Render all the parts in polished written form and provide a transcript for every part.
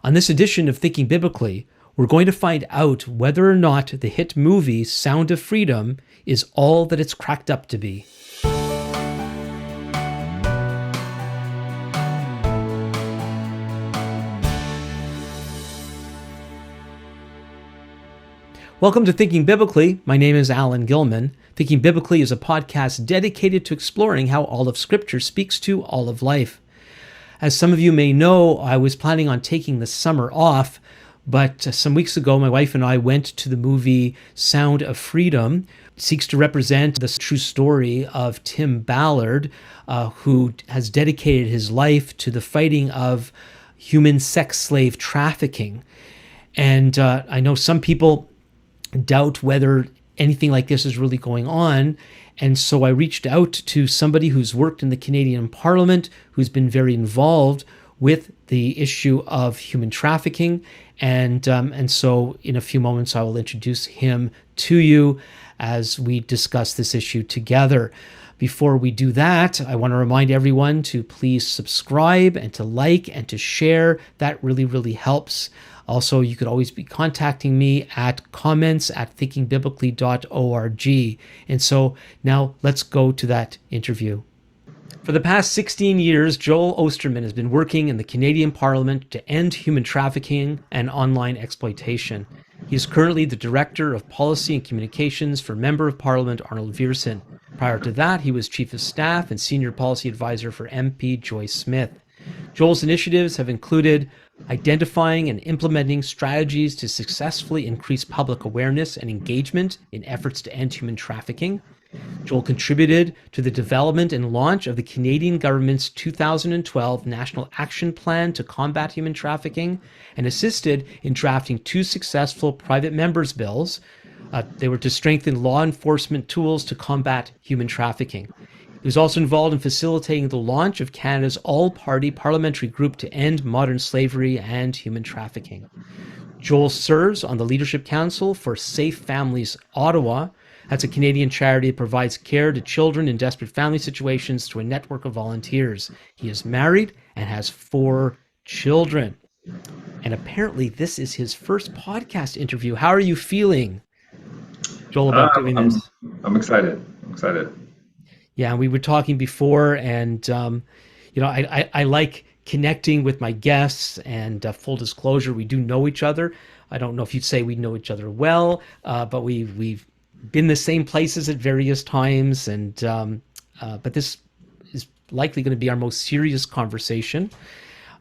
On this edition of Thinking Biblically, we're going to find out whether or not the hit movie Sound of Freedom is all that it's cracked up to be. Welcome to Thinking Biblically. My name is Alan Gilman. Thinking Biblically is a podcast dedicated to exploring how all of Scripture speaks to all of life. As some of you may know, I was planning on taking the summer off, but some weeks ago, my wife and I went to the movie Sound of Freedom. It seeks to represent the true story of Tim Ballard, who has dedicated his life to the fighting of human sex slave trafficking. And I know some people doubt whether anything like this is really going on. And so I reached out to somebody who's worked in the Canadian Parliament, who's been very involved with the issue of human trafficking. And so in a few moments, I will introduce him to you as we discuss this issue together. Before we do that, I want to remind everyone to please subscribe and to like and to share. That really, really helps. Also, you could always be contacting me at comments@thinkingbiblically.org. And so now let's go to that interview. For the past 16 years, Joel Oosterman has been working in the Canadian Parliament to end human trafficking and online exploitation. He is currently the Director of Policy and Communications for Member of Parliament Arnold Viersen. Prior to that, he was Chief of Staff and Senior Policy Advisor for MP Joyce Smith. Joel's initiatives have included identifying and implementing strategies to successfully increase public awareness and engagement in efforts to end human trafficking. Joel contributed to the development and launch of the Canadian government's 2012 National Action Plan to combat human trafficking and assisted in drafting two successful private members' bills. They were to strengthen law enforcement tools to combat human trafficking. He was also involved in facilitating the launch of Canada's all-party parliamentary group to end modern slavery and human trafficking. Joel serves on the Leadership Council for Safe Families Ottawa. That's a Canadian charity that provides care to children in desperate family situations through a network of volunteers. He is married and has 4 children. And apparently this is his first podcast interview. How are you feeling, Joel, about doing this? I'm excited. I'm excited. Yeah, we were talking before, and I like connecting with my guests. And full disclosure, we do know each other. I don't know if you'd say we know each other well, but we've been the same places at various times. And but this is likely going to be our most serious conversation.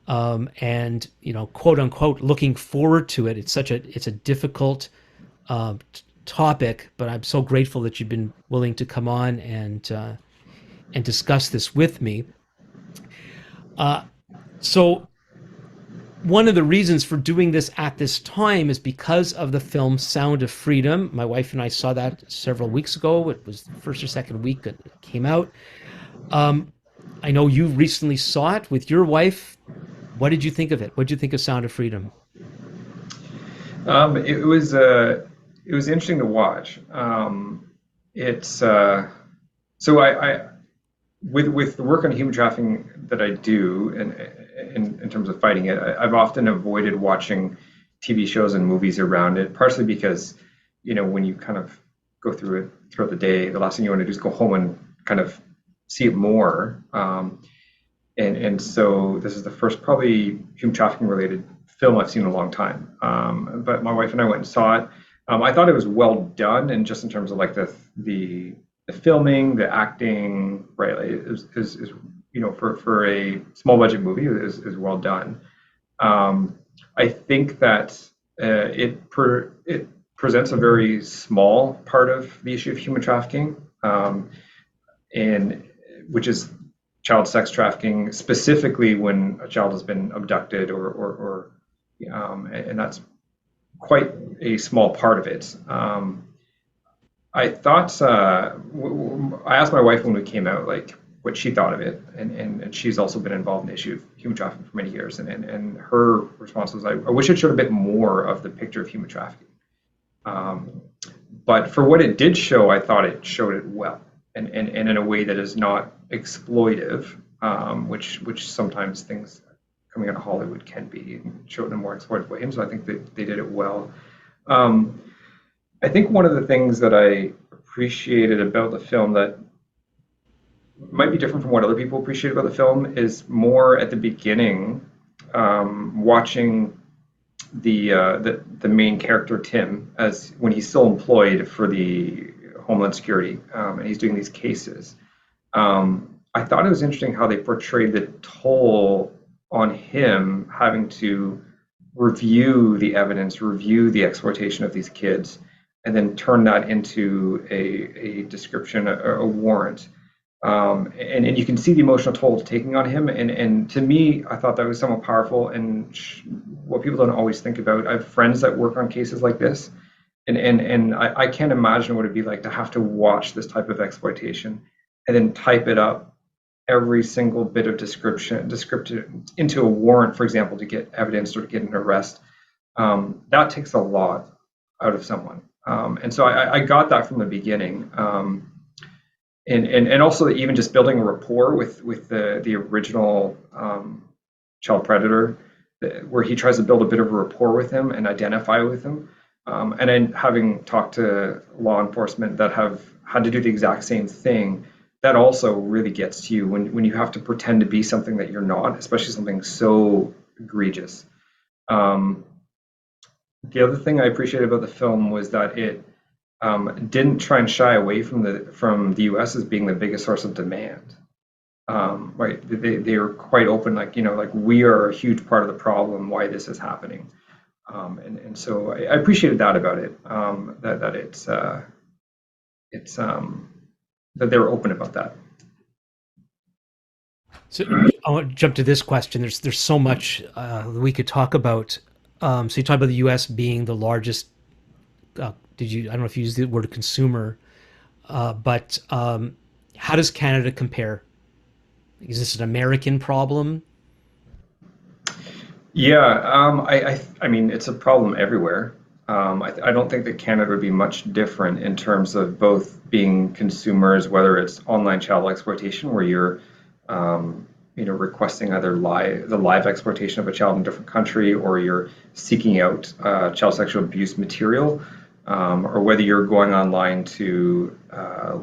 And quote unquote, looking forward to it. It's a difficult topic, but I'm so grateful that you've been willing to come on and discuss this with me. So one of the reasons for doing this at this time is because of the film Sound of Freedom. My wife and I saw that several weeks ago. It was the first or second week that it came out. I know you recently saw it with your wife. What did you think of it? What did you think of Sound of Freedom? It was interesting to watch. It's so I with the work on human trafficking that I do, and in terms of fighting it, I've often avoided watching TV shows and movies around it, partially because when you kind of go through it throughout the day, the last thing you want to do is go home and kind of see it more. And so this is the first probably human trafficking related film I've seen in a long time. But my wife and I went and saw it. I thought it was well done, and just in terms of like the filming, the acting, right? Like is for a small budget movie is well done. I think that it presents a very small part of the issue of human trafficking, and which is child sex trafficking, specifically when a child has been abducted or and that's quite a small part of it. I thought I asked my wife when we came out like what she thought of it, and she's also been involved in the issue of human trafficking for many years, and her response was, I wish it showed a bit more of the picture of human trafficking. But for what it did show, I thought it showed it well, and in a way that is not exploitive, which sometimes things coming out of Hollywood can be, and show it in a more exploitive way. And so I think that they did it well. Um, I think one of the things that I appreciated about the film that might be different from what other people appreciate about the film is more at the beginning, watching the main character Tim as when he's still employed for the Homeland Security, and he's doing these cases. I thought it was interesting how they portrayed the toll on him having to review the evidence, review the exploitation of these kids, and then turn that into a description, a warrant. And you can see the emotional toll it's taking on him. And to me, I thought that was somewhat powerful and what people don't always think about. I have friends that work on cases like this, and I can't imagine what it'd be like to have to watch this type of exploitation and then type it up every single bit of description into a warrant, for example, to get evidence or to get an arrest. That takes a lot out of someone. And so I got that from the beginning. And also even just building a rapport with the original child predator, where he tries to build a bit of a rapport with him and identify with him. And then having talked to law enforcement that have had to do the exact same thing, that also really gets to you when you have to pretend to be something that you're not, especially something so egregious. The other thing I appreciated about the film was that it didn't try and shy away from the U.S. as being the biggest source of demand. Right? They are quite open, like like we are a huge part of the problem. Why this is happening, and so I appreciated that about it. That it's that they were open about that. So I want to jump to this question. There's so much we could talk about. So you talk about the U.S. being the largest. I don't know if you used the word consumer, but how does Canada compare? Is this an American problem? Yeah, I mean, it's a problem everywhere. I don't think that Canada would be much different in terms of both being consumers, whether it's online child exploitation, where you're, requesting either the live exploitation of a child in a different country, or you're seeking out child sexual abuse material, or whether you're going online to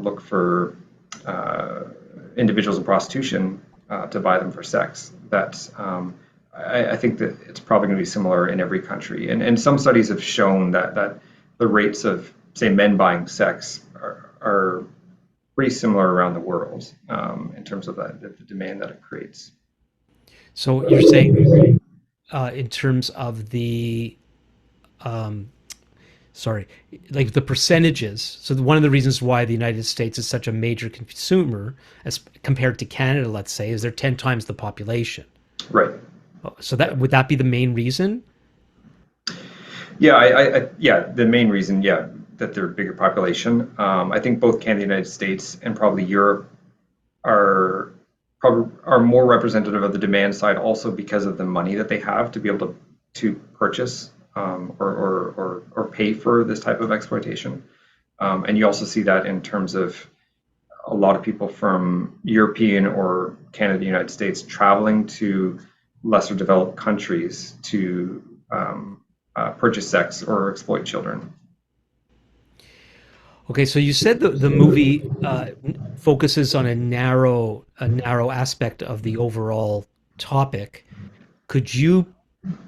look for individuals in prostitution to buy them for sex. I think that it's probably going to be similar in every country. And some studies have shown that the rates of, say, men buying sex are pretty similar around the world in terms of the demand that it creates. So you're saying in terms of the sorry, like the percentages. So one of the reasons why the United States is such a major consumer as compared to Canada, let's say, is they're 10 times the population. Right. So that would that be the main reason? Yeah, yeah, the main reason, yeah, that they're a bigger population. I think both Canada, United States, and probably Europe are are more representative of the demand side, also because of the money that they have to be able to purchase or pay for this type of exploitation. And you also see that in terms of a lot of people from European or Canada, United States traveling to lesser developed countries to purchase sex or exploit children. Okay, so you said the movie focuses on a narrow aspect of the overall topic. Could you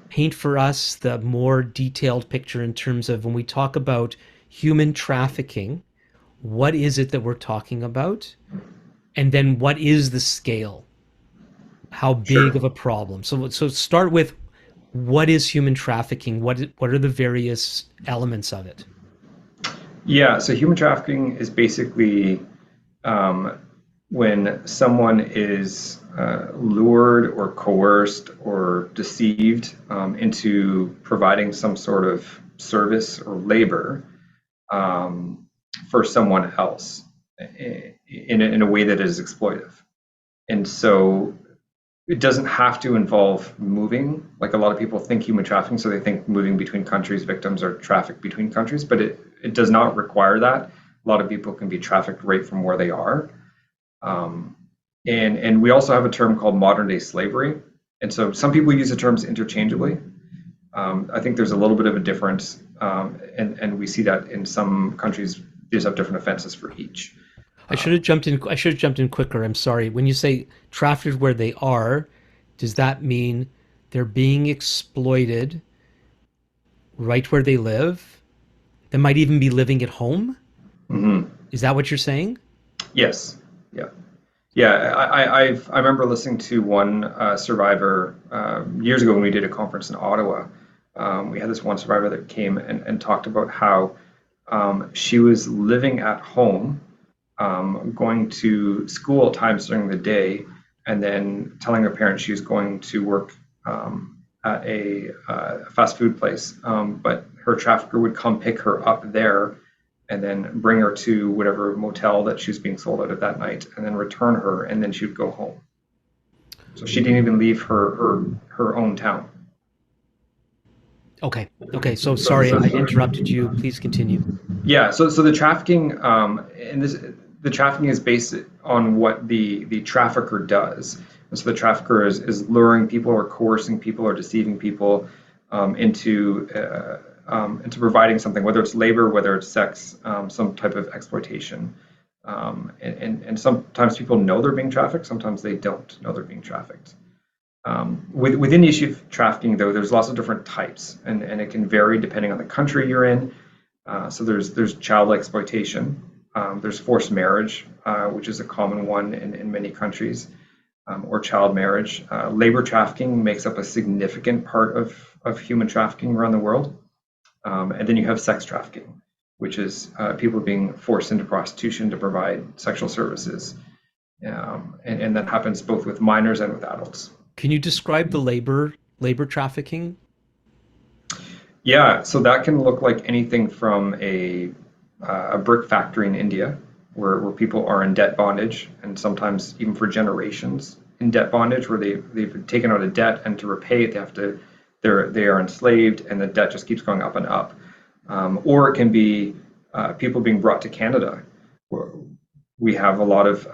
paint for us the more detailed picture in terms of when we talk about human trafficking, what is it that we're talking about? And then what is the scale? How big Sure. of a problem? So start with what is human trafficking? What are the various elements of it? Yeah, so human trafficking is basically when someone is lured or coerced or deceived into providing some sort of service or labor for someone else in a way that is exploitive. And so it doesn't have to involve moving. Like a lot of people think human trafficking, so they think moving between countries, victims are trafficked between countries, but it does not require that. A lot of people can be trafficked right from where they are. And we also have a term called modern day slavery. And so some people use the terms interchangeably. I think there's a little bit of a difference, and we see that in some countries, they just have different offenses for each. I should have jumped in. I should have jumped in quicker. I'm sorry. When you say trafficked where they are, does that mean they're being exploited right where they live? They might even be living at home. Hmm. Is that what you're saying? Yes. Yeah. Yeah. I remember listening to one survivor years ago when we did a conference in Ottawa. We had this one survivor that came and talked about how she was living at home, going to school at times during the day, and then telling her parents she was going to work at a fast food place. But her trafficker would come pick her up there and then bring her to whatever motel that she was being sold out at that night, and then return her, and then she would go home. So she didn't even leave her own town. Okay. Okay. So sorry, I interrupted you. Please continue. Yeah, so the trafficking, and this the trafficking is based on what the trafficker does. And so the trafficker is luring people or coercing people or deceiving people into providing something, whether it's labor, whether it's sex, some type of exploitation. And sometimes people know they're being trafficked, sometimes they don't know they're being trafficked. Within the issue of trafficking, though, there's lots of different types, and it can vary depending on the country you're in. So there's child exploitation, there's forced marriage, which is a common one in many countries, or child marriage. Labor trafficking makes up a significant part of human trafficking around the world. And then you have sex trafficking, which is people being forced into prostitution to provide sexual services. And that happens both with minors and with adults. Can you describe the labor trafficking? Yeah, so that can look like anything from a brick factory in India, where people are in debt bondage, and sometimes even for generations in debt bondage, where they've taken out a debt, and to repay it, they are enslaved, and the debt just keeps going up and up. Or it can be people being brought to Canada. We have a lot of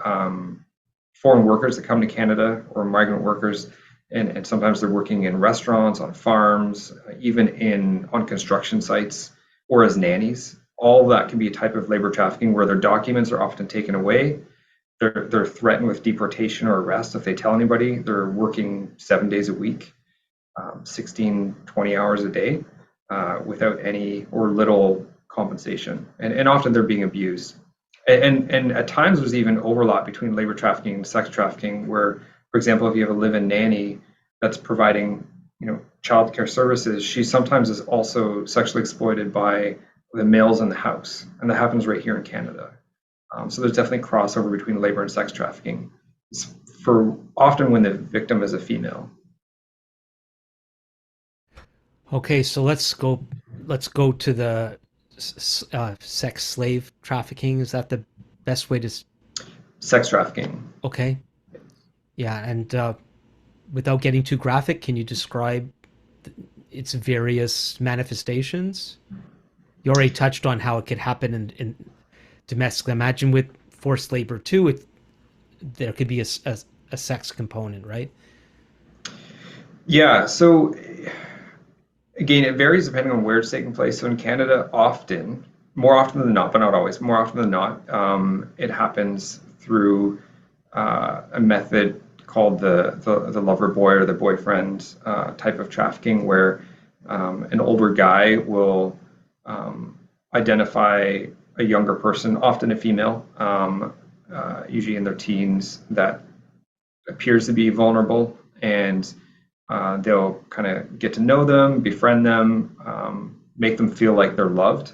foreign workers that come to Canada, or migrant workers, and sometimes they're working in restaurants, on farms, even on construction sites, or as nannies. All of that can be a type of labor trafficking where their documents are often taken away. They're threatened with deportation or arrest if they tell anybody. They're working 7 days a week, 16, 20 hours a day, without any or little compensation. And often they're being abused. And at times there's even overlap between labor trafficking and sex trafficking, where, for example, if you have a live-in nanny that's providing, childcare services, she sometimes is also sexually exploited by the males in the house, and that happens right here in Canada. So there's definitely crossover between labor and sex trafficking. It's for often when the victim is a female. Okay, so let's go to the sex slave trafficking. Is that the best way to? Sex trafficking. Okay, yeah, and without getting too graphic, can you describe its various manifestations? You already touched on how it could happen in domestic. Imagine with forced labor too. There could be a sex component, right? Yeah, so again, it varies depending on where it's taking place. So in Canada, more often than not, but not always, more often than not, it happens through a method called the lover boy or the boyfriend type of trafficking, where an older guy will identify a younger person, often a female, usually in their teens, that appears to be vulnerable, and they'll kind of get to know them, befriend them, make them feel like they're loved,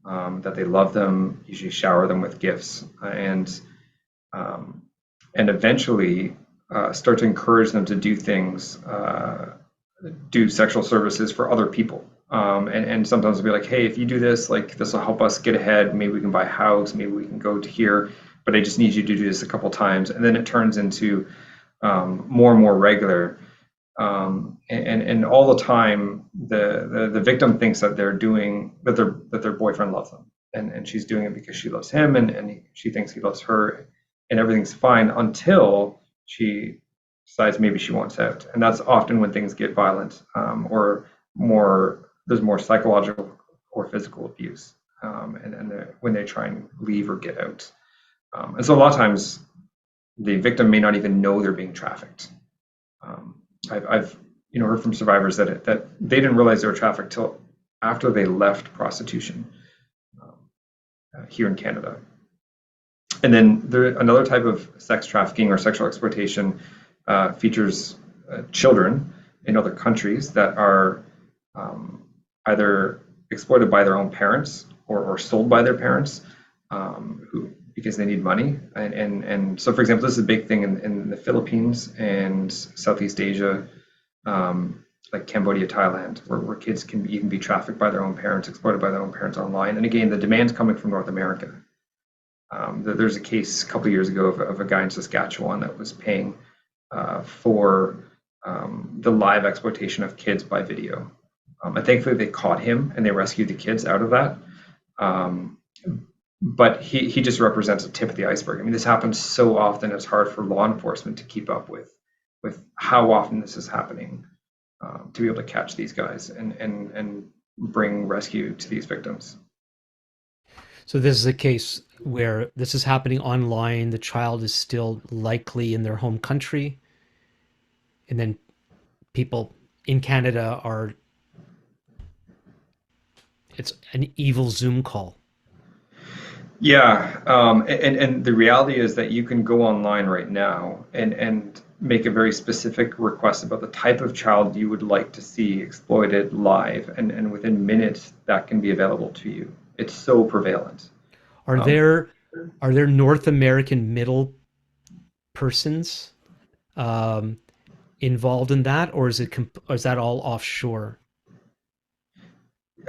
that they love them, usually shower them with gifts, um, and eventually start to encourage them to do things, do sexual services for other people. And sometimes they'll be like, hey, if you do this, like this will help us get ahead. Maybe we can buy a house. Maybe we can go to here. But I just need you to do this a couple times. And then it turns into more and more regular. And all the time, the victim thinks that their boyfriend loves them, and she's doing it because she loves him, and she thinks he loves her, and everything's fine until she decides maybe she wants out, and that's often when things get violent, or more there's more psychological or physical abuse, and when they try and leave or get out. And so a lot of times the victim may not even know they're being trafficked. I've heard from survivors that they didn't realize they were trafficked till after they left prostitution here in Canada. And then another type of sex trafficking or sexual exploitation features children in other countries that are either exploited by their own parents or sold by their parents, because they need money. And so, for example, this is a big thing in the Philippines and Southeast Asia, like Cambodia, Thailand, where kids can even be trafficked by their own parents, exploited by their own parents online. And again, the demand's coming from North America. There's a case a couple of years ago of a guy in Saskatchewan that was paying for the live exploitation of kids by video. And thankfully, they caught him and they rescued the kids out of that. But he just represents a tip of the iceberg. I mean, this happens so often; it's hard for law enforcement to keep up with how often this is happening, to be able to catch these guys and bring rescue to these victims. So this is a case where this is happening online. The child is still likely in their home country, and then people in Canada are. It's an evil Zoom call. Yeah, and the reality is that you can go online right now and make a very specific request about the type of child you would like to see exploited live, and within minutes that can be available to you. It's so prevalent. Are Um, there are there North American middle persons um, involved in that, or or is that all offshore?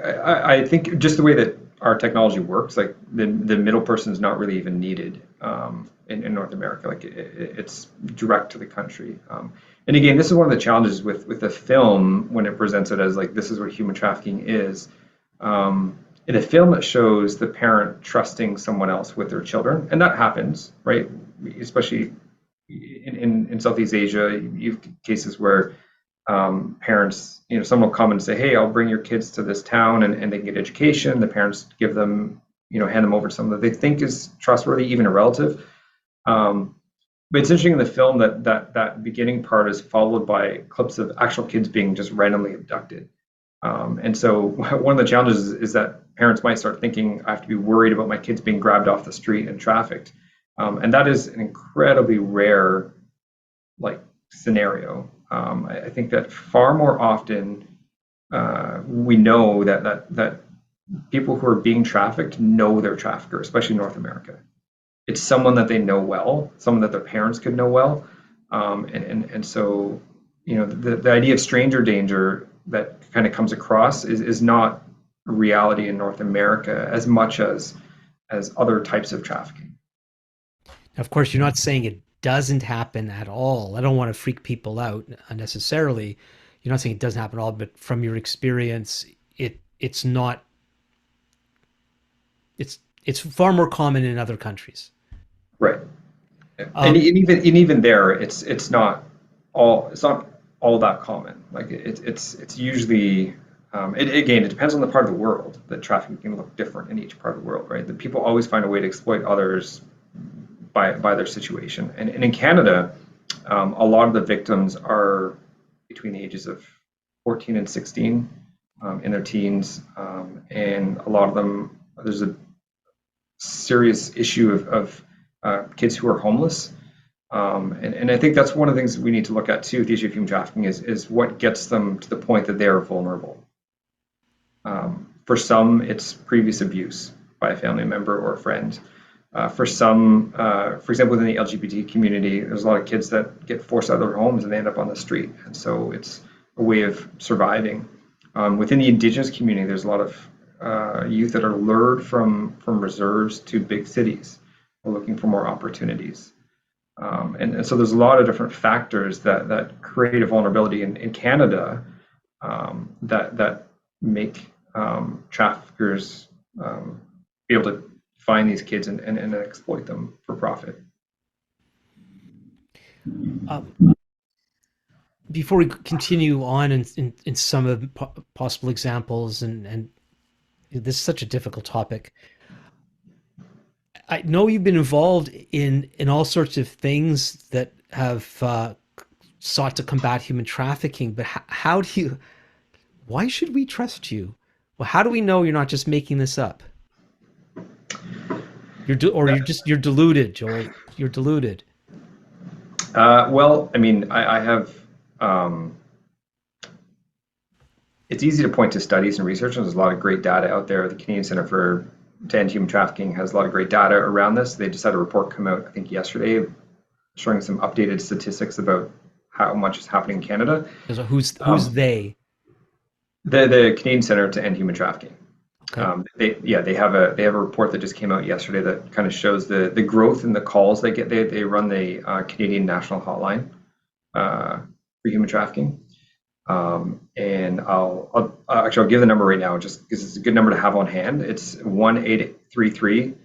I think just the way that our technology works, like the middle person is not really even needed, in North America. Like it's direct to the country. And again, this is one of the challenges with the film when it presents it as like this is what human trafficking is. In a film, it shows the parent trusting someone else with their children, and that happens, right? Especially in Southeast Asia, you have cases where parents, someone will come and say, "Hey, I'll bring your kids to this town, and they can get education." The parents give them, hand them over to someone that they think is trustworthy, even a relative. But it's interesting in the film that beginning part is followed by clips of actual kids being just randomly abducted. And so one of the challenges is that parents might start thinking, "I have to be worried about my kids being grabbed off the street and trafficked," and that is an incredibly rare like scenario. I think that far more often we know that people who are being trafficked know their trafficker, especially in North America. It's someone that they know well, someone that their parents could know well, and so the idea of stranger danger that kind of comes across is not a reality in North America as much as other types of trafficking. Now, of course, you're not saying it doesn't happen at all. I don't want to freak people out unnecessarily. You're not saying it doesn't happen at all, but from your experience, it's not. It's far more common in other countries. Right. And, Um, even there, it's not all that common. Like it's usually again, it depends on the part of the world. That trafficking can look different in each part of the world, right? The people always find a way to exploit others by their situation. And in Canada, a lot of the victims are between the ages of 14 and 16, in their teens, and a lot of them there's a serious issue of kids who are homeless. And I think that's one of the things we need to look at too with the issue of human trafficking is what gets them to the point that they are vulnerable. For some, it's previous abuse by a family member or a friend. For some, for example, within the LGBT community, there's a lot of kids that get forced out of their homes and they end up on the street. And so it's a way of surviving. Within the Indigenous community, there's a lot of youth that are lured from reserves to big cities, looking for more opportunities. And so there's a lot of different factors that create a vulnerability in Canada, that make traffickers be able to find these kids and exploit them for profit. um, before we continue on in some of the possible examples, and this is such a difficult topic. I know you've been involved in all sorts of things that have sought to combat human trafficking, but how do you? Why should we trust you? Well, how do we know you're not just making this up? Or you're deluded, Joel. You're deluded. Well, I mean, I have. Um, it's easy to point to studies and research, and there's a lot of great data out there. The Canadian Centre for to End Human Trafficking has a lot of great data around this. They just had a report come out, I think, yesterday, showing some updated statistics about how much is happening in Canada. So who's Um, they? the Canadian Centre to End Human Trafficking. Okay. They have a report that just came out yesterday that kind of shows the growth in the calls they get. They run the Canadian National Hotline for human trafficking. And I'll give the number right now just because it's a good number to have on hand. It's 1-833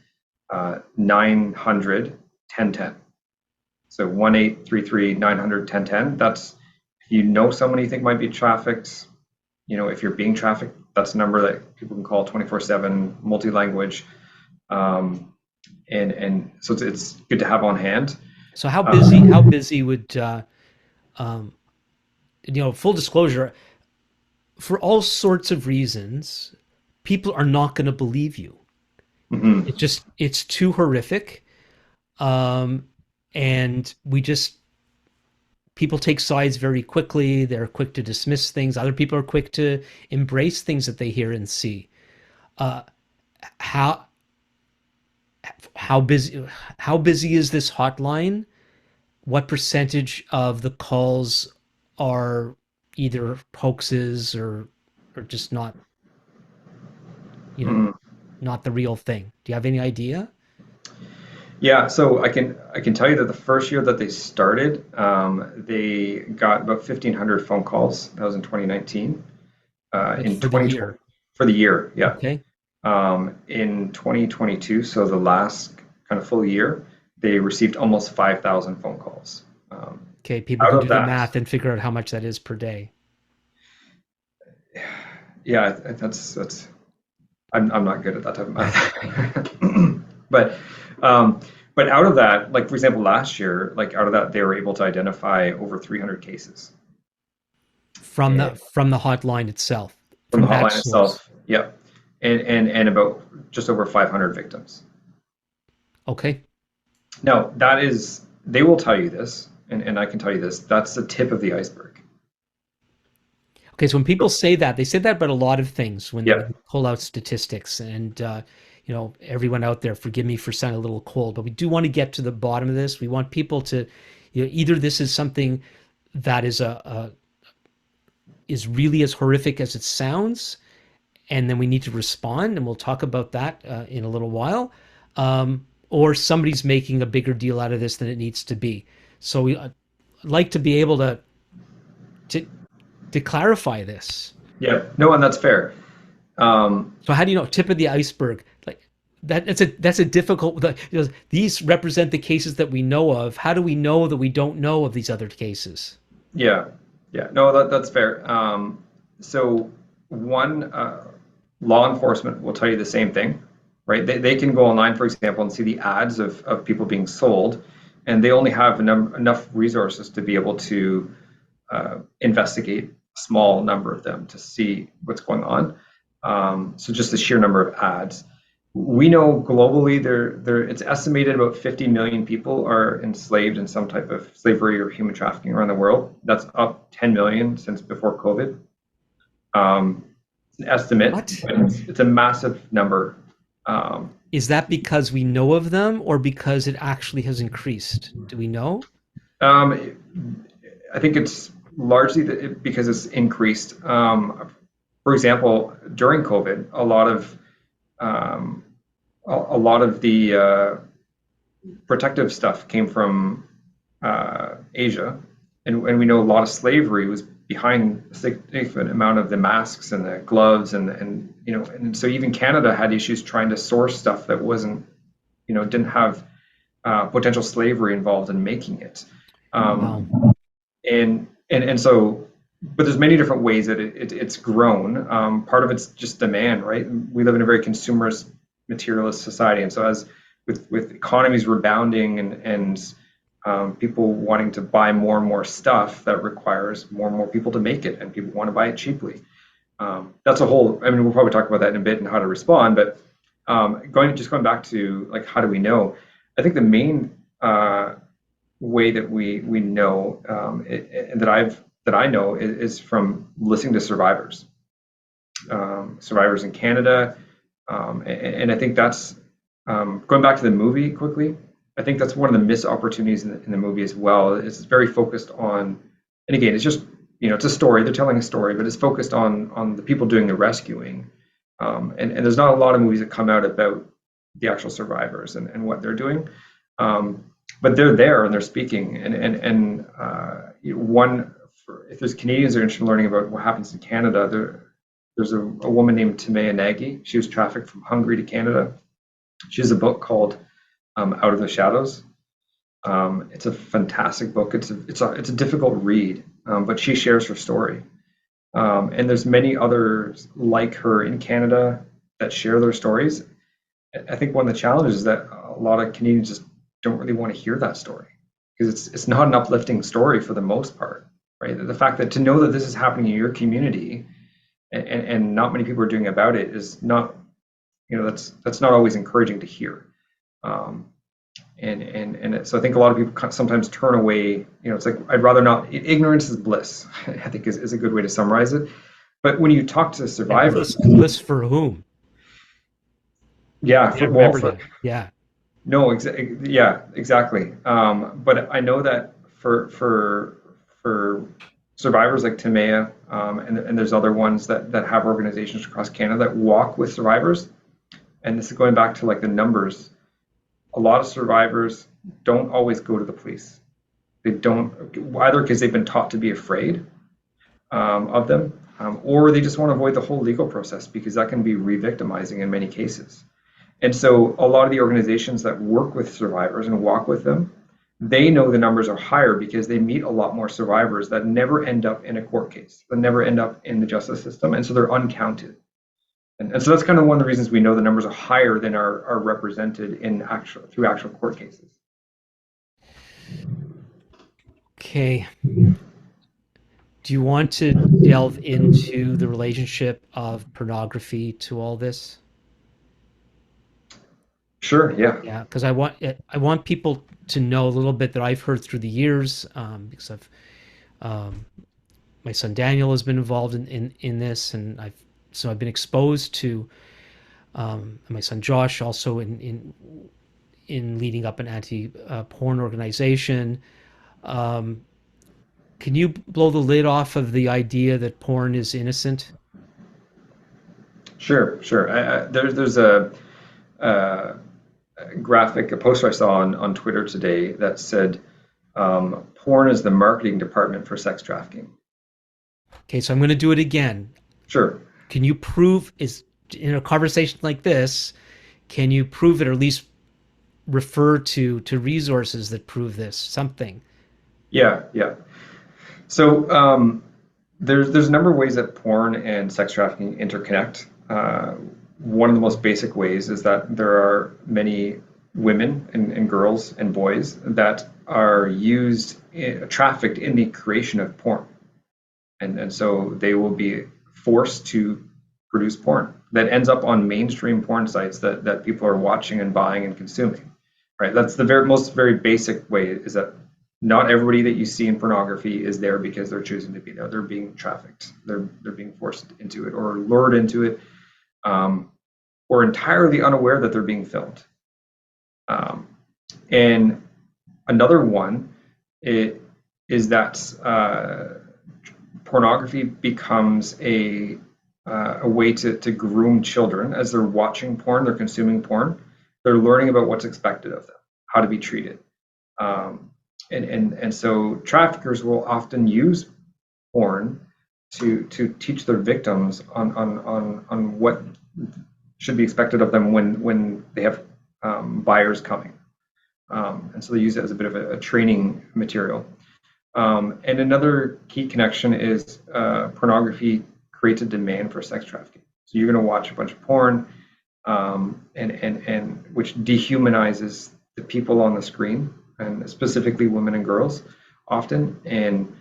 900 1010. So 1-833-900-1010. That's if you know someone you think might be trafficked, if you're being trafficked, that's a number that people can call 24/7, multi-language, and so it's good to have on hand. So how busy? Um, How busy would um, full disclosure, for all sorts of reasons, people are not going to believe you. mhm. It's too horrific. Um, and people take sides very quickly. They're quick to dismiss things. Other people are quick to embrace things that they hear and see. Uh, how how busy how busy is this hotline? What percentage of the calls are either hoaxes or just not, you know, Mhm. not the real thing? Do you have any idea? Yeah, so I can tell you that the first year that they started, they got about 1,500 phone calls. That was in 2019. That's In for the 2020 year. for the year, yeah. Okay. In 2022, so the last kind of full year, they received almost 5,000 phone calls. Okay. People Out can of do the that, math and figure out how much that is per day. yeah, that's I'm not good at that type of math. But um, but out of that, like for example, last year, like out of that, they were able to identify over 300 cases and From the hotline itself, from from the that hotline source. itself. Yep, and about just over 500 victims. Okay. Now that is, they will tell you this, and I can tell you this. That's the tip of the iceberg. Okay, so when people say that, they say that about a lot of things when they Yep. pull out statistics. And everyone out there, forgive me for sounding a little cold, but we do want to get to the bottom of this. We want people to, either this is something that is really as horrific as it sounds, and then we need to respond, and we'll talk about that in a little while. Or somebody's making a bigger deal out of this than it needs to be. So we like to be able to to clarify this. Yep. No, and that's fair. Um, So how do you know tip of the iceberg? Like that's a difficult. These represent the cases that we know of. How do we know that we don't know of these other cases? Yeah, yeah, no, that's fair. So one, law enforcement will tell you the same thing, right? They can go online, for example, and see the ads of people being sold, and they only have enough resources to be able to investigate a small number of them to see what's going on. So just the sheer number of ads. We know globally it's estimated about 50 million people are enslaved in some type of slavery or human trafficking around the world. That's up 10 million since before COVID. It's an estimate, What but it's a massive number. Um, is that because we know of them, or because it actually has increased? Do we know? I think it's largely because it's increased. For example, during COVID, um, a lot of the protective stuff came from Asia, and we know a lot of slavery was behind a significant amount of the masks and the gloves, and so even Canada had issues trying to source stuff that wasn't, didn't have potential slavery involved in making it. Wow. Um, and and so, but there's many different ways that it's grown. Part of it's just demand, right? We live in a very consumerist, materialist society, and so as with economies rebounding and people wanting to buy more and more stuff, that requires more and more people to make it, and people want to buy it cheaply. That's a whole. I mean, we'll probably talk about that in a bit and how to respond. But going back to like how do we know? I think the main way that we know that I know is from listening to survivors, survivors in Canada, and I think that's going back to the movie quickly. I think that's one of the missed opportunities in the movie as well. It's very focused on, and again, it's just it's a story. They're telling a story, but it's focused on the people doing the rescuing. And there's not a lot of movies that come out about the actual survivors and what they're doing. But they're there and they're speaking. If there's Canadians that are interested in learning about what happens in Canada, there's a woman named Timea Nagy. She was trafficked from Hungary to Canada. She has a book called Out of the Shadows. It's a fantastic book. It's a difficult read, but she shares her story. And there's many others like her in Canada that share their stories. I think one of the challenges is that a lot of Canadians just don't really want to hear that story because it's not an uplifting story for the most part, right? The fact that to know that this is happening in your community and not many people are doing about it is not, that's not always encouraging to hear. So I think a lot of people sometimes turn away. It's like I'd rather not. Ignorance is bliss. I think is a good way to summarize it. But when you talk to survivors, bliss for whom? yeah, I remember that. Yeah. No, yeah, exactly. But I know that for survivors like Timea, and there's other ones that have organizations across Canada that walk with survivors, and this is going back to like the numbers. A lot of survivors don't always go to the police. They don't, either because they've been taught to be afraid of them, or they just want to avoid the whole legal process because that can be re-victimizing in many cases. And so a lot of the organizations that work with survivors and walk with them, they know the numbers are higher because they meet a lot more survivors that never end up in a court case, that never end up in the justice system, and so they're uncounted. And so that's kind of one of the reasons we know the numbers are higher than are represented through actual court cases. Okay. Do you want to delve into the relationship of pornography to all this? Sure, yeah. Yeah, because I want people to know a little bit that I've heard through the years, because um, my son Daniel has been involved in this, and I've been exposed to my son Josh also in leading up an anti porn organization. Um, can you blow the lid off of the idea that porn is innocent? Sure. There's a graphic, a poster I saw on Twitter today that said, porn is the marketing department for sex trafficking. Okay, so I'm going to do it again. Sure. Can you prove is in a conversation like this? Can you prove it, or at least refer to resources that prove this? Something. Yeah. So there's a number of ways that porn and sex trafficking interconnect. One of the most basic ways is that there are many women and girls and boys that are trafficked in the creation of porn. And so they will be forced to produce porn that ends up on mainstream porn sites that people are watching and buying and consuming. Right? That's the very basic way, is that not everybody that you see in pornography is there because they're choosing to be there. They're being trafficked. They're being forced into it or lured into it, or entirely unaware that they're being filmed. And another one is that pornography becomes a way to groom children as they're watching porn, they're consuming porn, they're learning about what's expected of them, how to be treated. And so traffickers will often use porn to teach their victims on what should be expected of them when they have buyers coming. And so they use it as a bit of a training material. And another key connection is pornography creates a demand for sex trafficking. So you're going to watch a bunch of porn, and which dehumanizes the people on the screen, and specifically women and girls, often. And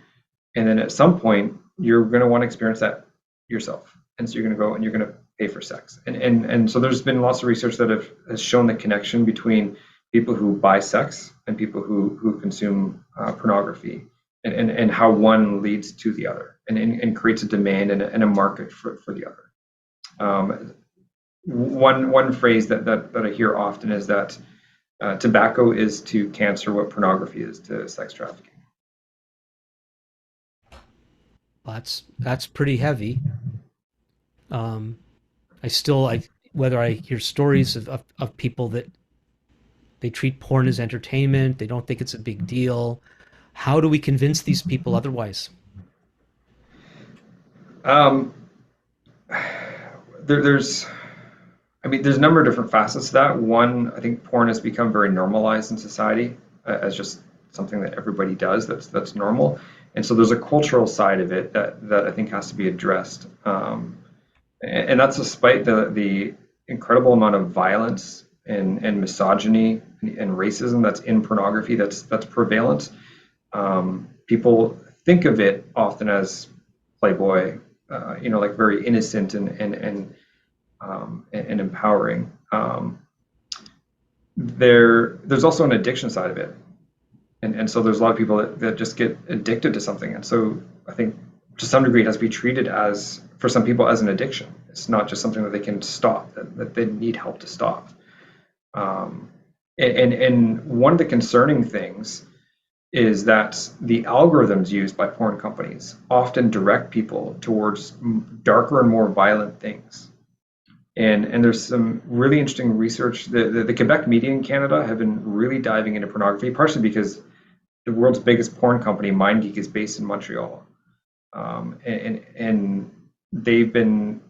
then at some point, you're going to want to experience that yourself, and so you're going to go and you're going to pay for sex. And so there's been lots of research that has shown the connection between people who buy sex and people who consume pornography, and how one leads to the other, and creates a demand and a market for the other. One phrase that I hear often is that tobacco is to cancer what pornography is to sex trafficking. That's pretty heavy. Um, I whether I hear stories of people that they treat porn as entertainment, they don't think it's a big deal. How do we convince these people otherwise? Um, there's I mean, there's a number of different facets to that. One, I think porn has become very normalized in society as just something that everybody does. That's normal, and so there's a cultural side of it that I think has to be addressed, and that's despite the incredible amount of violence and misogyny and racism that's in pornography that's prevalent. People think of it often as Playboy, like very innocent and empowering. There's also an addiction side of it, and so there's a lot of people that just get addicted to something, and so I think to some degree it has to be treated as, for some people, as an addiction. It's not just something that they can stop, that they need help to stop. And one of the concerning things is that the algorithms used by porn companies often direct people towards darker and more violent things. And there's some really interesting research. The Quebec media in Canada have been really diving into pornography, partially because the world's biggest porn company, MindGeek, is based in Montreal. And they've been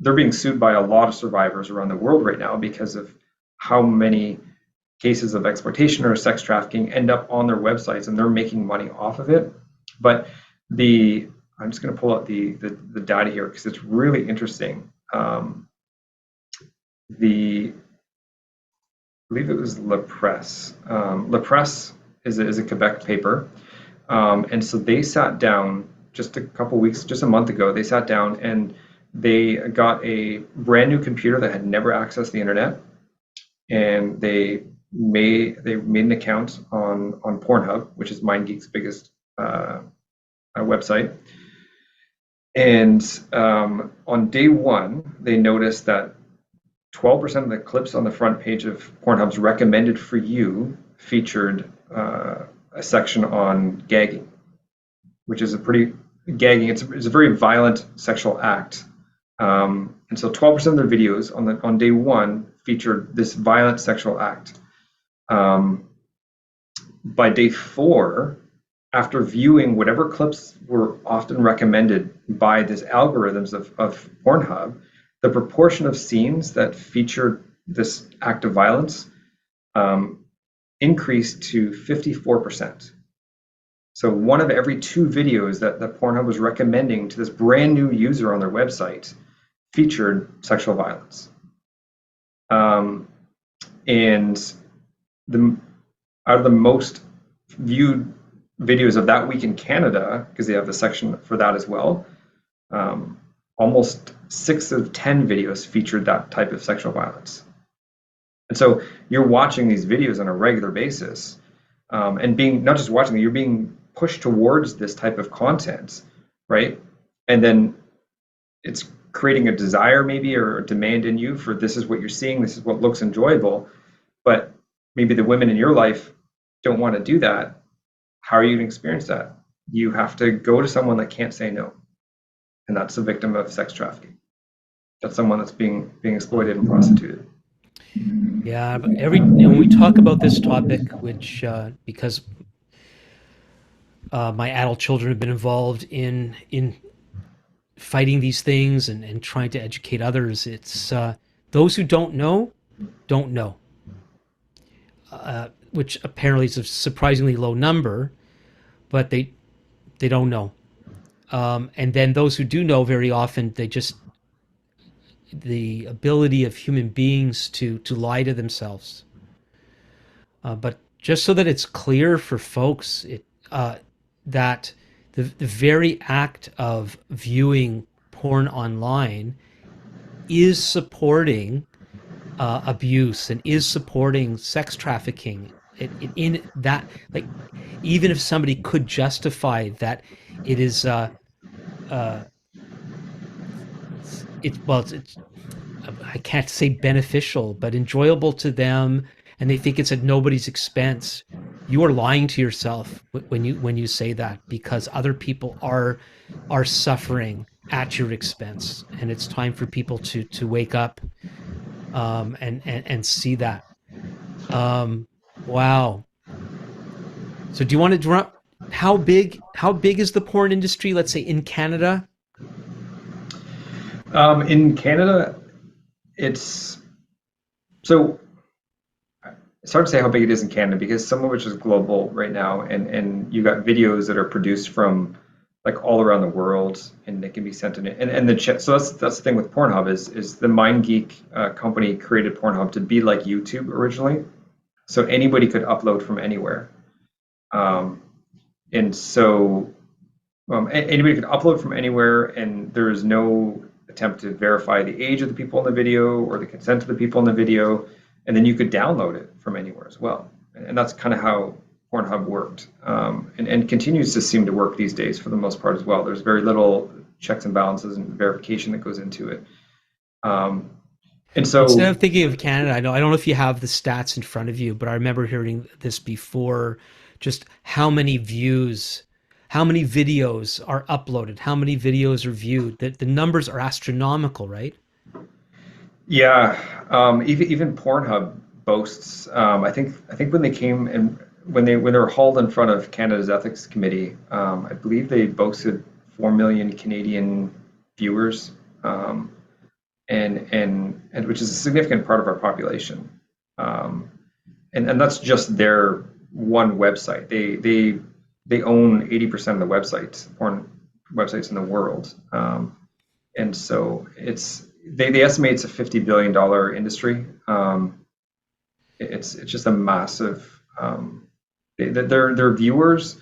they're being sued by a lot of survivors around the world right now because of how many cases of exploitation or sex trafficking end up on their websites, and they're making money off of it. But I'm just going to pull out the data here because it's really interesting. I believe it was La Presse. La Presse is a Quebec paper, and so they sat down just a month ago. They sat down and they got a brand new computer that had never accessed the internet, and they made an account on Pornhub, which is MindGeek's biggest website. And on day one, they noticed that 12% of the clips on the front page of Pornhub's recommended for you featured a section on gagging, which is gagging. It's a very violent sexual act. And so 12% of their videos on day one featured this violent sexual act. By day 4, after viewing whatever clips were often recommended by these algorithms of Pornhub, the proportion of scenes that featured this act of violence increased to 54%. So one of every 2 videos that Pornhub was recommending to this brand new user on their website featured sexual violence. And out of the most viewed videos of that week in Canada, because they have a section for that as well, almost 6 of 10 videos featured that type of sexual violence. And so you're watching these videos on a regular basis, and not just watching them, you're being pushed towards this type of content, right? And then it's creating a desire maybe, or a demand in you for, this is what you're seeing, this is what looks enjoyable, but maybe the women in your life don't want to do that. How are you going to experience that? You have to go to someone that can't say no, and that's a victim of sex trafficking. That's someone that's being exploited and prostituted. Yeah, but when we talk about this topic, which because my adult children have been involved in fighting these things and trying to educate others, it's those who don't know don't know. which apparently is a surprisingly low number, but they don't know. And then those who do know, very often they just the ability of human beings to lie to themselves. But just so that it's clear for folks, that the very act of viewing porn online is supporting abuse and is supporting sex trafficking. In that, like, even if somebody could justify that it is, it's well, it's I can't say beneficial, but enjoyable to them, and they think it's at nobody's expense. You are lying to yourself when you say that, because other people are suffering at your expense, and it's time for people to wake up, and see that. Um, wow. So do you want to draw? How big is the porn industry? Let's say in Canada. In Canada, it's so it's hard to say how big it is in Canada because some of which is global right now, and you got videos that are produced from like all around the world, and they can be sent in. And the so that's the thing with Pornhub is the MindGeek company created Pornhub to be like YouTube originally, so anybody could upload from anywhere. Um, and so anybody could upload from anywhere, and there is no attempt to verify the age of the people in the video or the consent of the people in the video, and then you could download it from anywhere as well. And that's kind of how Pornhub worked, and continues to seem to work these days for the most part as well. There's very little checks and balances and verification that goes into it. Um, and Instead so of thinking of Canada, I don't know if you have the stats in front of you, but I remember hearing this before. Just how many views, how many videos are uploaded, how many videos are viewed. The numbers are astronomical, right? Yeah, even Pornhub boasts. I think when they came and when they were hauled in front of Canada's Ethics Committee, I believe they boasted 4 million Canadian viewers, and which is a significant part of our population. Um, and that's just their one website. They own 80% of the websites, porn websites in the world. And so they estimate it's a $50 billion industry. It's just a massive. Their viewers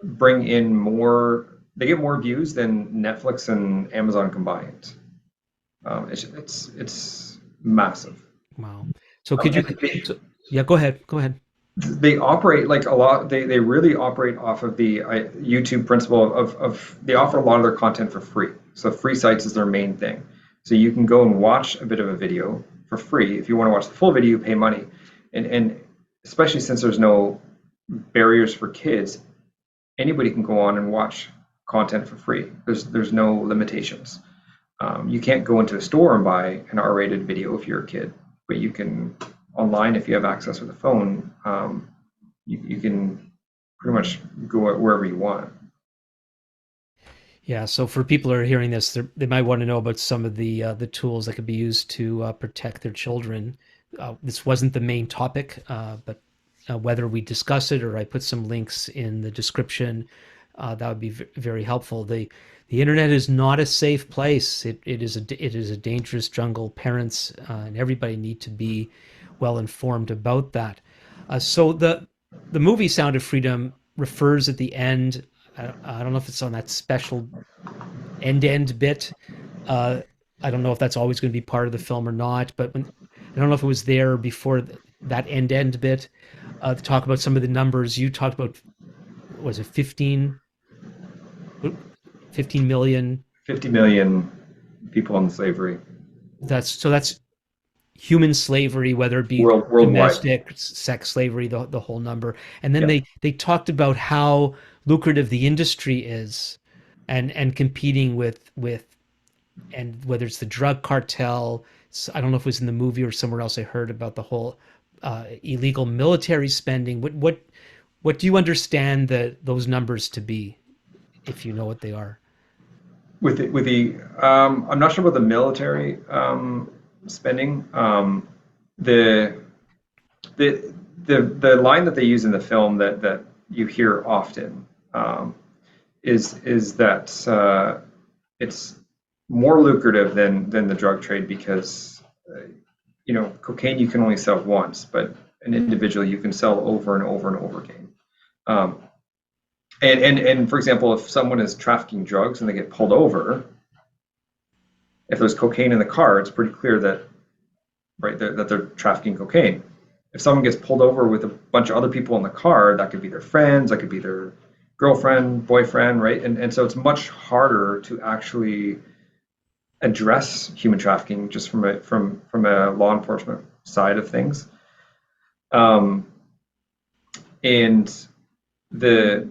bring in more. They get more views than Netflix and Amazon combined. It's massive. Wow. So Um, could you? and they, So yeah, go ahead. Go ahead. they operate like a lot. They really operate off of the YouTube principle of they offer a lot of their content for free. So free sites is their main thing. So you can go and watch a bit of a video for free. If you want to watch the full video, you pay money. And especially since there's no barriers for kids, anybody can go on and watch content for free. There's no limitations. You can't go into a store and buy an R-rated video if you're a kid, but you can online if you have access with a phone. You can pretty much go wherever you want. Yeah. So for people who are hearing this, they might want to know about some of the tools that could be used to protect their children. This wasn't the main topic, but whether we discuss it or I put some links in the description, that would be very helpful. The internet is not a safe place. It is a dangerous jungle. Parents and everybody need to be well informed about that. So the movie Sound of Freedom refers at the end. I don't know if it's on that special end bit. Uh, I don't know if that's always going to be part of the film or not, but I don't know if it was there before that end bit, to talk about some of the numbers you talked about. Was it 15 million? 50 million people in slavery That's human slavery, whether it be worldwide. domestic, sex slavery, the whole number. And then Yeah. they talked about how lucrative the industry is, and competing with and whether it's the drug cartel. I don't know if it was in the movie or somewhere else I heard about the whole illegal military spending. What do you understand those numbers to be, if you know what they are? I'm not sure about the military spending. The the the line that they use in the film that you hear often, is that it's more lucrative than the drug trade because cocaine you can only sell once, but an individual you can sell over and over and over again. Um, and for example, if someone is trafficking drugs and they get pulled over, if there's cocaine in the car, it's pretty clear that that they're trafficking cocaine. If someone gets pulled over with a bunch of other people in the car, that could be their friends, that could be their girlfriend, boyfriend, right? And so it's much harder to actually address human trafficking just from a law enforcement side of things. And the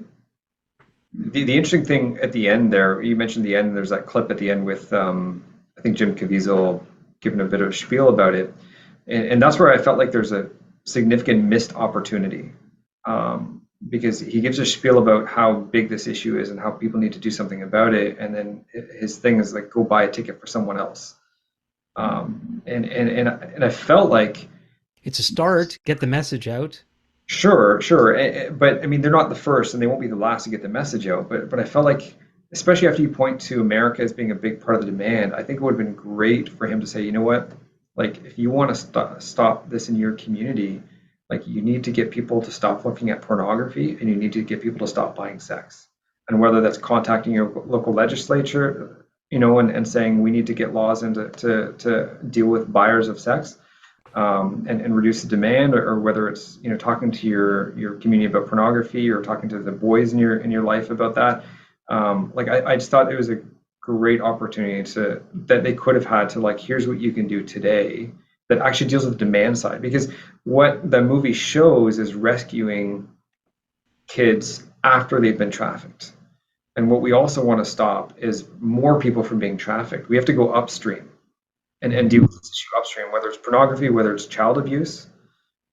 the interesting thing at the end there, you mentioned the end. There's that clip at the end with I think Jim Caviezel giving a bit of a spiel about it, and that's where I felt like there's a significant missed opportunity, because he gives a spiel about how big this issue is and how people need to do something about it, and then his thing is like, go buy a ticket for someone else. And I felt like It's a start. Get the message out. sure, sure, but I mean they're not the first, and they won't be the last to get the message out. But I felt like, especially after you point to America as being a big part of the demand, I think it would have been great for him to say, you know what, like if you want to stop this in your community, like you need to get people to stop looking at pornography, and you need to get people to stop buying sex. And whether that's contacting your local legislature, and saying we need to get laws into to deal with buyers of sex, and reduce the demand, or whether it's talking to your community about pornography, or talking to the boys in your life about that. Like I just thought it was a great opportunity that they could have had to, like, here's what you can do today that actually deals with the demand side, because what the movie shows is rescuing kids after they've been trafficked. And what we also want to stop is more people from being trafficked. We have to go upstream and deal with this issue upstream, whether it's pornography, whether it's child abuse,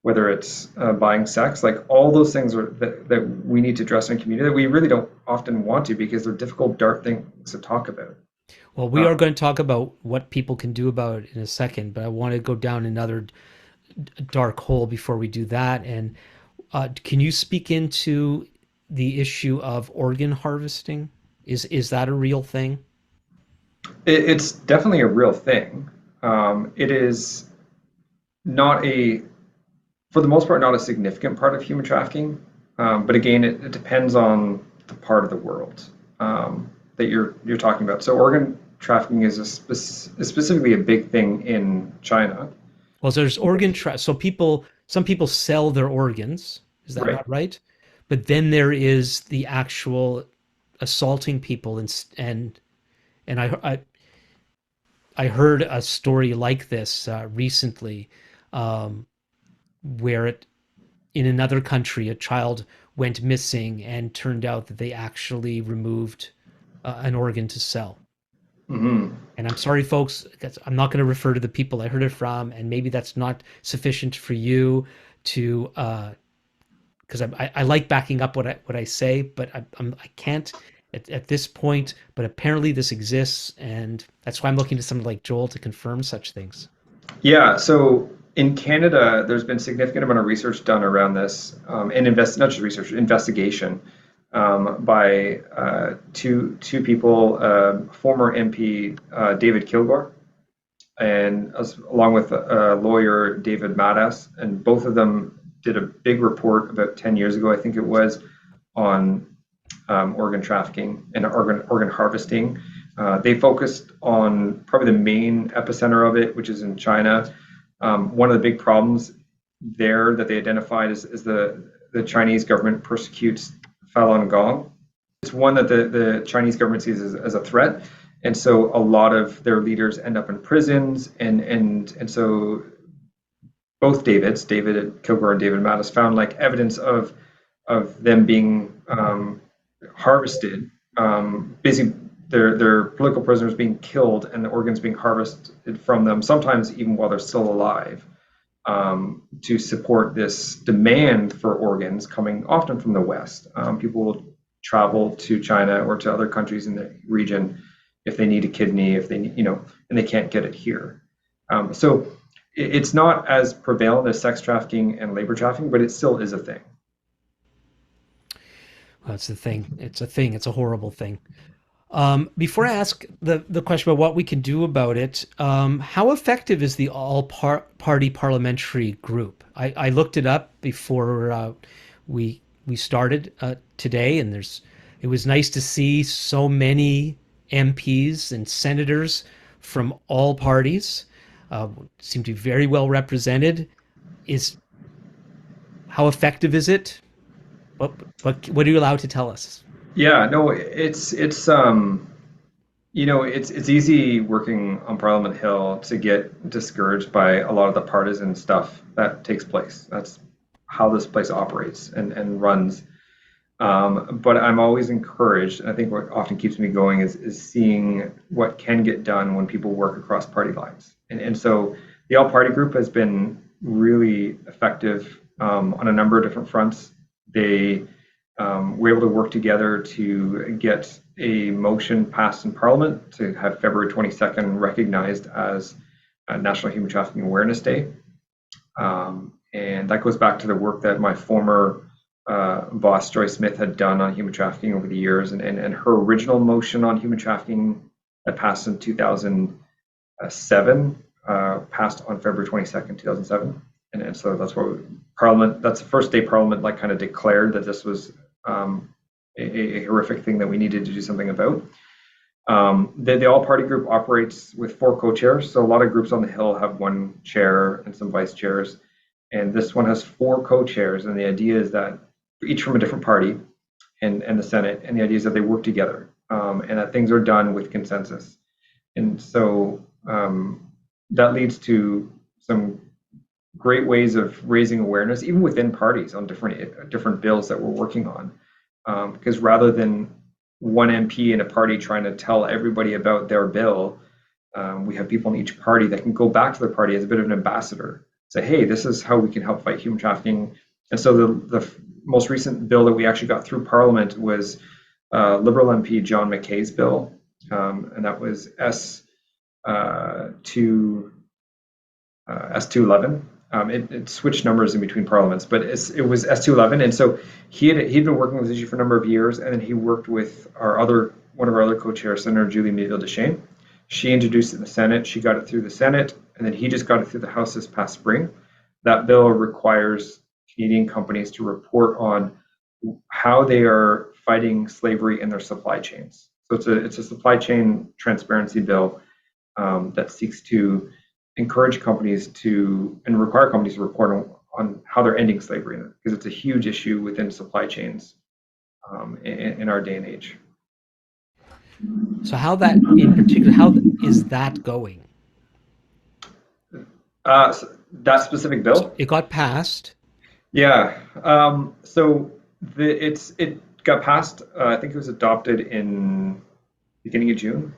whether it's buying sex. Like all those things that we need to address in community that we really don't often want to, because they're difficult, dark things to talk about. Well, we are going to talk about what people can do about it in a second, but I want to go down another dark hole before we do that. And can you speak into the issue of organ harvesting? Is that a real thing? It's definitely a real thing. It is not for the most part, not a significant part of human trafficking. But again, it depends on the part of the world that you're talking about. So organ trafficking is is specifically a big thing in China. Well, there's so some people sell their organs. Is that Right. not right? But then there is the actual assaulting people, and I heard a story like this recently, um, where in another country a child went missing and turned out that they actually removed an organ to sell. Hmm. And I'm sorry, folks, I'm not going to refer to the people I heard it from, and maybe that's not sufficient for you to, because I like backing up what I say, but I can't at this point. But apparently this exists, and that's why I'm looking to someone like Joel to confirm such things. Yeah, so in Canada, there's been significant amount of research done around this, and not just research, investigation, by two people, former MP David Kilgore, and along with lawyer David Madas, and both of them did a big report about 10 years ago, I think it was, on organ trafficking and organ harvesting. They focused on probably the main epicenter of it, which is in China. One of the big problems there that they identified is the Chinese government persecutes Falun Gong. It's one that the Chinese government sees as a threat, and so a lot of their leaders end up in prisons, and so both David Kilgore and David Mattis, found like evidence of them being harvested, basically their political prisoners being killed and the organs being harvested from them, sometimes even while they're still alive, to support this demand for organs coming often from the West. People will travel to China or to other countries in the region if they need a kidney, if they need, and they can't get it here. So it's not as prevalent as sex trafficking and labor trafficking, but it still is a thing. Well, that's the thing. It's a thing. It's a horrible thing. Before I ask the question about what we can do about it, how effective is the all party parliamentary group? I looked it up before we started today, and it was nice to see so many MPs and senators from all parties. Seem to be very well represented. Is How effective is it? What are you allowed to tell us? Yeah, no, it's it's easy working on Parliament Hill to get discouraged by a lot of the partisan stuff that takes place. That's how this place operates and runs. But I'm always encouraged, and I think what often keeps me going is seeing what can get done when people work across party lines. And so the All Party Group has been really effective on a number of different fronts. They were able to work together to get a motion passed in Parliament to have February 22nd recognized as National Human Trafficking Awareness Day. And that goes back to the work that my former boss, Joy Smith, had done on human trafficking over the years. And her original motion on human trafficking that passed in 2007, passed on February 22nd, 2007. And so that's what Parliament, that's the first day Parliament like kind of declared that this was a horrific thing that we needed to do something about. The All Party Group operates with 4 co-chairs. So a lot of groups on the Hill have 1 chair and some vice chairs. And this one has 4 co-chairs. And the idea is that each from a different party and the Senate. And the idea is that they work together and that things are done with consensus. And so that leads to some great ways of raising awareness, even within parties, on different bills that we're working on. Because rather than one MP in a party trying to tell everybody about their bill, we have people in each party that can go back to their party as a bit of an ambassador, say, hey, this is how we can help fight human trafficking. And so the most recent bill that we actually got through Parliament was Liberal MP John McKay's bill, and that was S211. It switched numbers in between parliaments, but it was S211, and so he'd been working with this issue for a number of years, and then he worked with one of our other co-chairs, Senator Julie Mayville-Deschênes. She introduced it in the Senate. She got it through the Senate, and then he just got it through the House this past spring. That bill requires Canadian companies to report on how they are fighting slavery in their supply chains. So it's a supply chain transparency bill that seeks to encourage companies and require companies to report on how they're ending slavery, because it's a huge issue within supply chains in our day and age. So how that in particular, how is that going? So that specific bill? It got passed. Yeah. So it got passed. I think it was adopted in beginning of June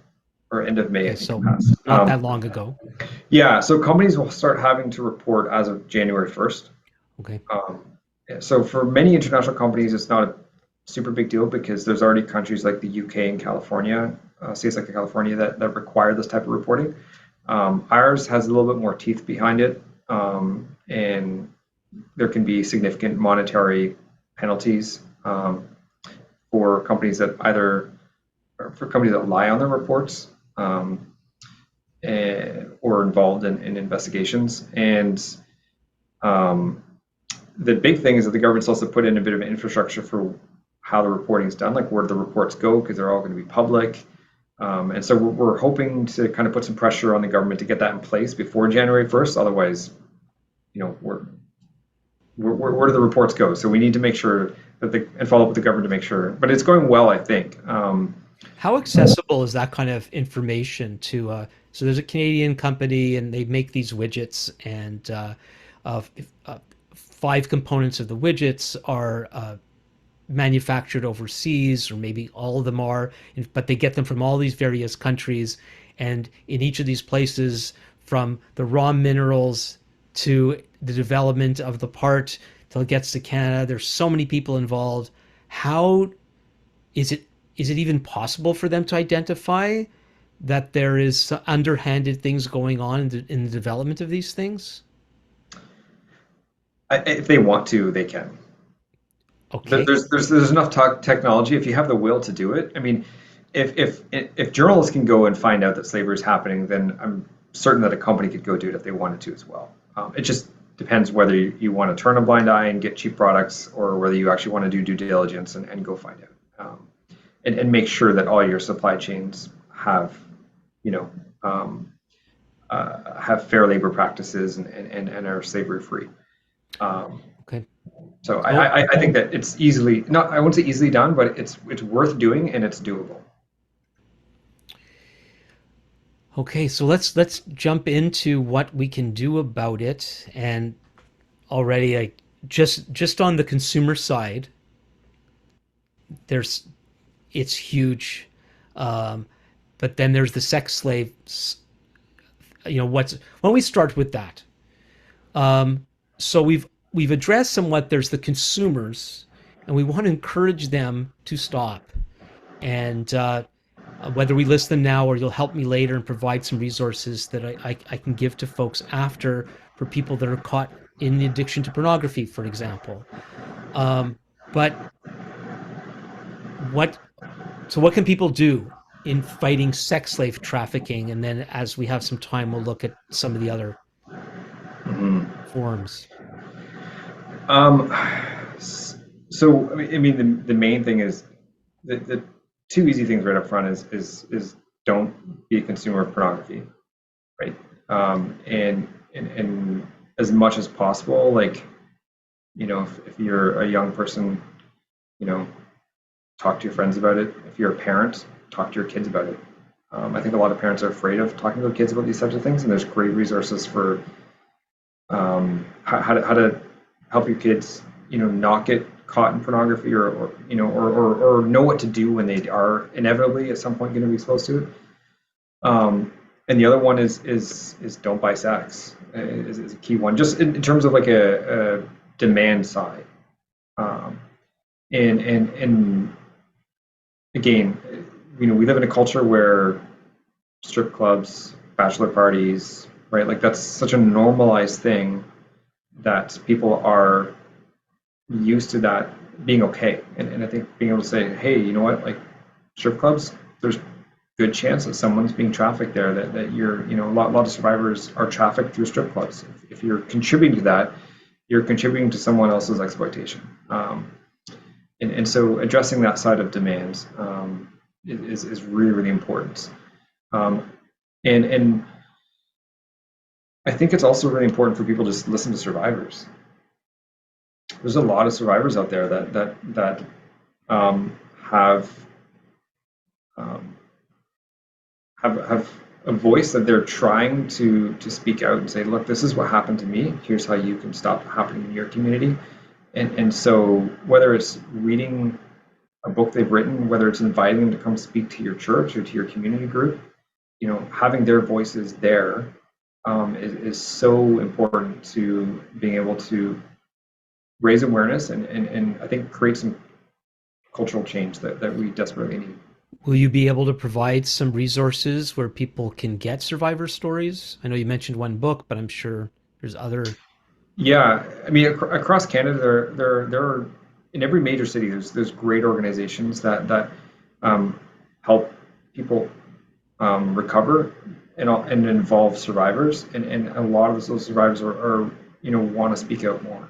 or end of May. Okay, I think so it passed. not that long ago. Yeah. So companies will start having to report as of January 1st. Okay. So for many international companies, it's not a super big deal because there's already countries like the UK and California, states like California that require this type of reporting. Ours has a little bit more teeth behind it, and there can be significant monetary penalties for companies that lie on their reports or involved in investigations. And the big thing is that the government's also put in a bit of an infrastructure for how the reporting is done, like where the reports go, because they're all going to be public. And so we're hoping to kind of put some pressure on the government to get that in place before January 1st. Otherwise, where do the reports go? So we need to make sure and follow up with the government to make sure. But it's going well, I think. How accessible is that kind of information to? So there's a Canadian company, and they make these widgets, and 5 components of the widgets are manufactured overseas, or maybe all of them are, but they get them from all these various countries, and in each of these places, from the raw minerals to the development of the part till it gets to Canada, there's so many people involved. How is it even possible for them to identify that there is underhanded things going on in the development of these things? If they want to, they can. Okay. There's enough technology if you have the will to do it. I mean, if journalists can go and find out that slavery is happening, then I'm certain that a company could go do it if they wanted to as well. It just depends whether you want to turn a blind eye and get cheap products, or whether you actually want to do due diligence and go find out, and make sure that all your supply chains have, you know, um, have fair labor practices and are slavery free. Um, Okay. so So I think that it's easily, not, I won't say easily done, but it's worth doing and it's doable. okay, so let's jump into what we can do about it. And already, like, just on the consumer side, there's it's huge. Um, but then there's the sex slaves. What's when we start with that. So we've addressed somewhat. There's the consumers, and we want to encourage them to stop. And whether we list them now or you'll help me later and provide some resources that I can give to folks after for people that are caught in the addiction to pornography, for example. But what what can people do in fighting sex slave trafficking? And then as we have some time, we'll look at some of the other Mhm. forms. Um, so I mean the main thing is the two easy things right up front is don't be a consumer of pornography, right? And as much as possible, like, if you're a young person, you know, talk to your friends about it. If you're a parent, talk to your kids about it. I think a lot of parents are afraid of talking to their kids about these types of things, and there's great resources for how to help your kids, not get caught in pornography, or know what to do when they are inevitably at some point going to be exposed to it. And the other one is don't buy sex, is a key one, just in terms of like a demand side. Um, and again, we live in a culture where strip clubs, bachelor parties, right? Like that's such a normalized thing that people are used to that being okay. And I think being able to say, hey, you know what, like strip clubs, there's good chance that someone's being trafficked there, that you're, a lot of survivors are trafficked through strip clubs. If you're contributing to that, you're contributing to someone else's exploitation. And so addressing that side of demand, is really, really important. Um, and I think it's also really important for people to just listen to survivors. There's a lot of survivors out there that have um, have a voice that they're trying to speak out and say, look, this is what happened to me. Here's how you can stop happening in your community. And so whether it's reading a book they've written, whether it's inviting them to come speak to your church or to your community group, having their voices there, is so important to being able to raise awareness and I think create some cultural change that we desperately need. Will you be able to provide some resources where people can get survivor stories? I know you mentioned one book, but I'm sure there's other. Yeah, I mean, across Canada, there are, in every major city. There's great organizations that help people recover and involve survivors, and a lot of those survivors are want to speak out more.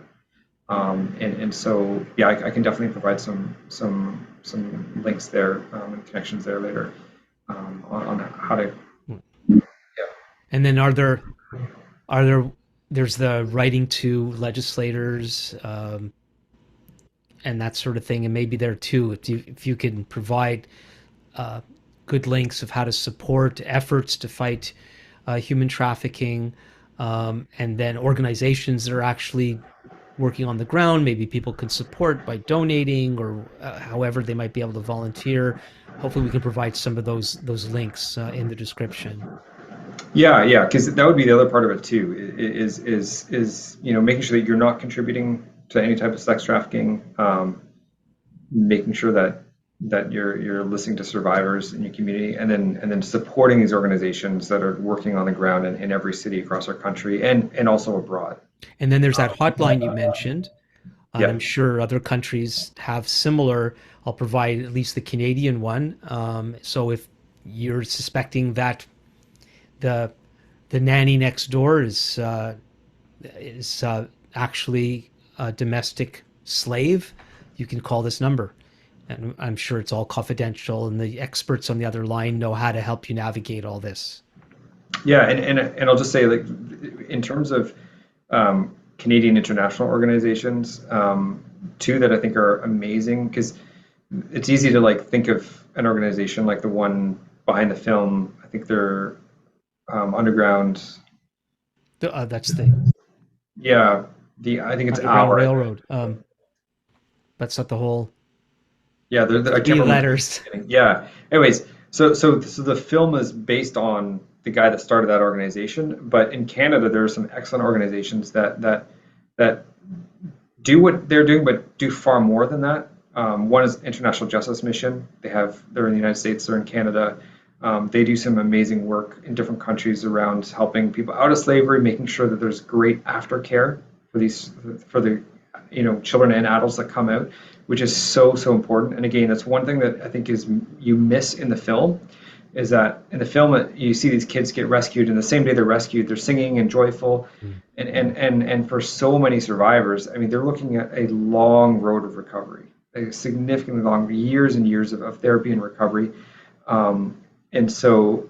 And so yeah, I can definitely provide some links there, and connections there later, on how to. Yeah. And then are there there's the writing to legislators, and that sort of thing, and maybe there too, if you can provide uh, good links of how to support efforts to fight human trafficking, and then organizations that are actually working on the ground. Maybe people can support by donating or however they might be able to volunteer. Hopefully, we can provide some of those links in the description. Yeah, because that would be the other part of it too. Is making sure that you're not contributing to any type of sex trafficking, making sure that that you're listening to survivors in your community, and then supporting these organizations that are working on the ground in every city across our country and also abroad. And then there's that hotline you mentioned, and Yeah. I'm sure other countries have similar. I'll provide at least the Canadian one. So if you're suspecting that the the nanny next door is actually a domestic slave, you can call this number. And I'm sure it's all confidential, and the experts on the other line know how to help you navigate all this. Yeah, and I'll just say, like, in terms of Canadian international organizations, two that I think are amazing, because it's easy to like think of an organization like the one behind the film. I think they're underground. That's the Yeah, the I think it's Underground Our. Railroad. That's not the whole Yeah, I can't three remember the letters. beginning. Yeah. Anyways, so the film is based on the guy that started that organization, but in Canada there are some excellent organizations that do what they're doing, but do far more than that. One is International Justice Mission. They're in the United States, they're in Canada. They do some amazing work in different countries around helping people out of slavery, making sure that there's great aftercare for the children and adults that come out, which is so important. And again, that's one thing that I think is you miss in the film, is that in the film you see these kids get rescued, and the same day they're rescued, they're singing and joyful, Mm. and for so many survivors, I mean, they're looking at a long road of recovery, a significantly long years and years of therapy and recovery. And so,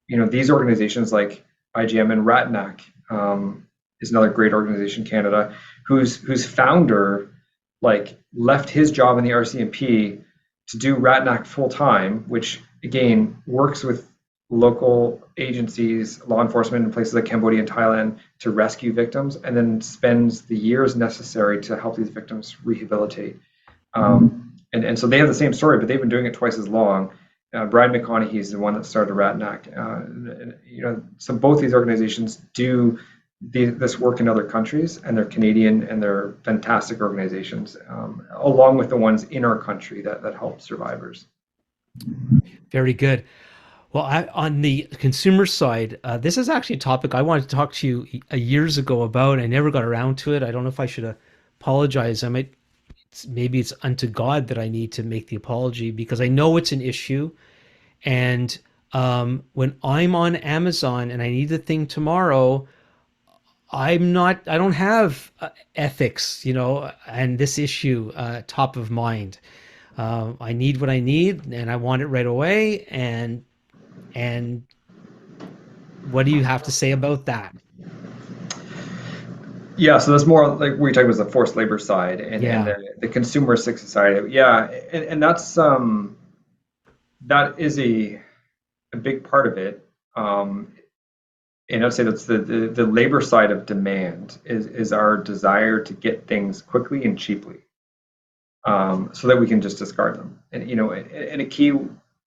these organizations like IGM and Ratnac is another great organization in Canada, whose founder like left his job in the RCMP to do Ratnac full time, which again works with local agencies, law enforcement in places like Cambodia and Thailand to rescue victims, and then spends the years necessary to help these victims rehabilitate. And so they have the same story, but they've been doing it twice as long. Brian McConaughey is the one that started Ratnac. So both these organizations do this work in other countries, and they're Canadian, and they're fantastic organizations, along with the ones in our country that help survivors. Very good. Well, on the consumer side, this is actually a topic I wanted to talk to you years ago about. I never got around to it. I don't know if I should apologize. Maybe it's unto God that I need to make the apology, because I know it's an issue. And when I'm on Amazon and I need the thing tomorrow, I don't have ethics, and this issue top of mind. I need what I need, and I want it right away. And what do you have to say about that? Yeah, so that's more like we talking about the forced labor side and Yeah, the consumeristic society. Yeah, and that is a big part of it. And I'd say that's the labor side of demand is our desire to get things quickly and cheaply, so that we can just discard them. And a key,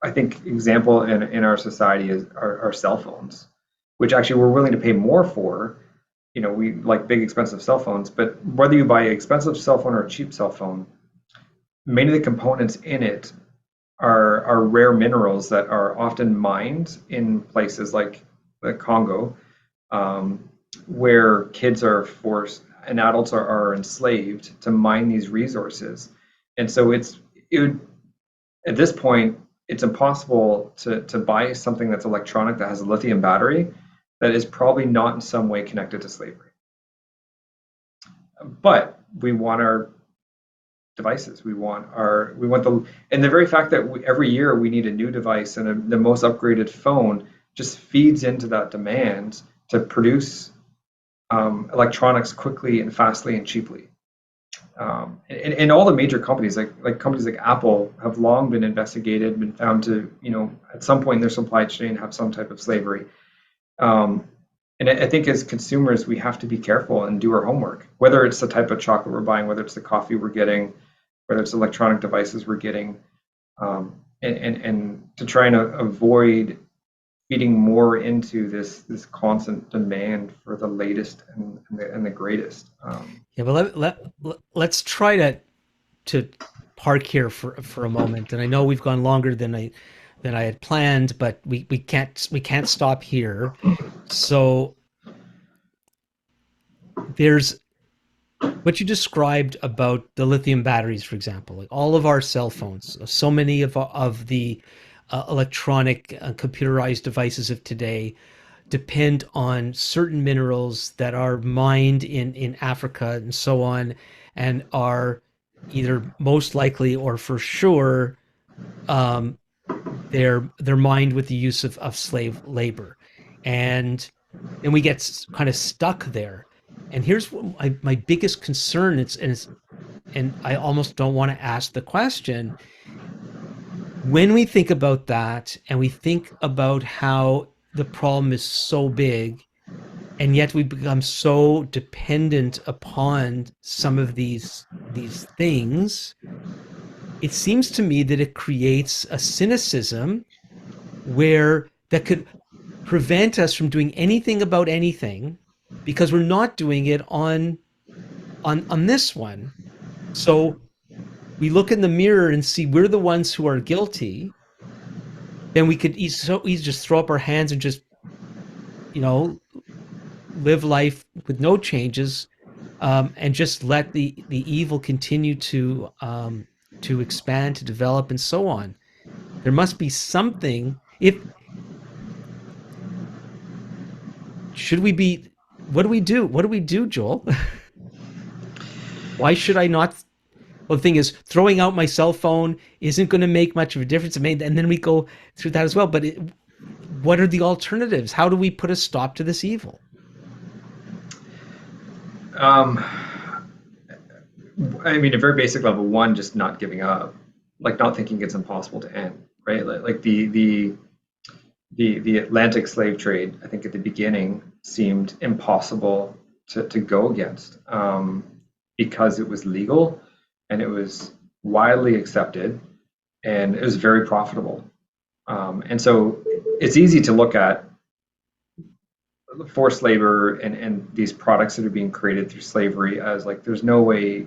I think, example in our society is our cell phones, which actually we're willing to pay more for. We like big expensive cell phones, but whether you buy an expensive cell phone or a cheap cell phone, many of the components in it are rare minerals that are often mined in places like the Congo, where kids are forced and adults are enslaved to mine these resources. And so at this point, it's impossible to buy something that's electronic that has a lithium battery that is probably not in some way connected to slavery. But we want our devices. And the very fact that every year we need a new device and the most upgraded phone just feeds into that demand to produce electronics quickly and fastly and cheaply. And all the major companies, like companies like Apple, have long been investigated, been found to, at some point in their supply chain have some type of slavery. Um, and I think as consumers, we have to be careful and do our homework, whether it's the type of chocolate we're buying, whether it's the coffee we're getting, whether it's electronic devices we're getting, and to try and avoid feeding more into this constant demand for the latest and the greatest. yeah. But let's try to park here for a moment, and I know we've gone longer than I had planned, but we can't stop here. So there's what you described about the lithium batteries, for example, like all of our cell phones, so many of the electronic computerized devices of today depend on certain minerals that are mined in Africa and so on, and are either most likely or for sure um, they're mined with the use of slave labor, and then we get kind of stuck there. And here's what my biggest concern is, and I almost don't want to ask the question. When we think about that and we think about how the problem is so big, and yet we become so dependent upon some of these things, it seems to me that it creates a cynicism where that could prevent us from doing anything about anything because we're not doing it on this one. So we look in the mirror and see we're the ones who are guilty. Then we could so easily just throw up our hands and just, you know, live life with no changes, and just let the evil continue to expand, to develop, and so on. There must be something. If should we be? What do we do? What do we do, Joel? Why should I not? Well, the thing is, throwing out my cell phone isn't going to make much of a difference. It may, and then we go through that as well. But what are the alternatives? How do we put a stop to this evil? Um, I mean, at a very basic level, one, just not giving up, like not thinking it's impossible to end, right? Like the Atlantic slave trade, I think at the beginning seemed impossible to go against, because it was legal and it was widely accepted and it was very profitable. And so it's easy to look at forced labor and these products that are being created through slavery as like there's no way,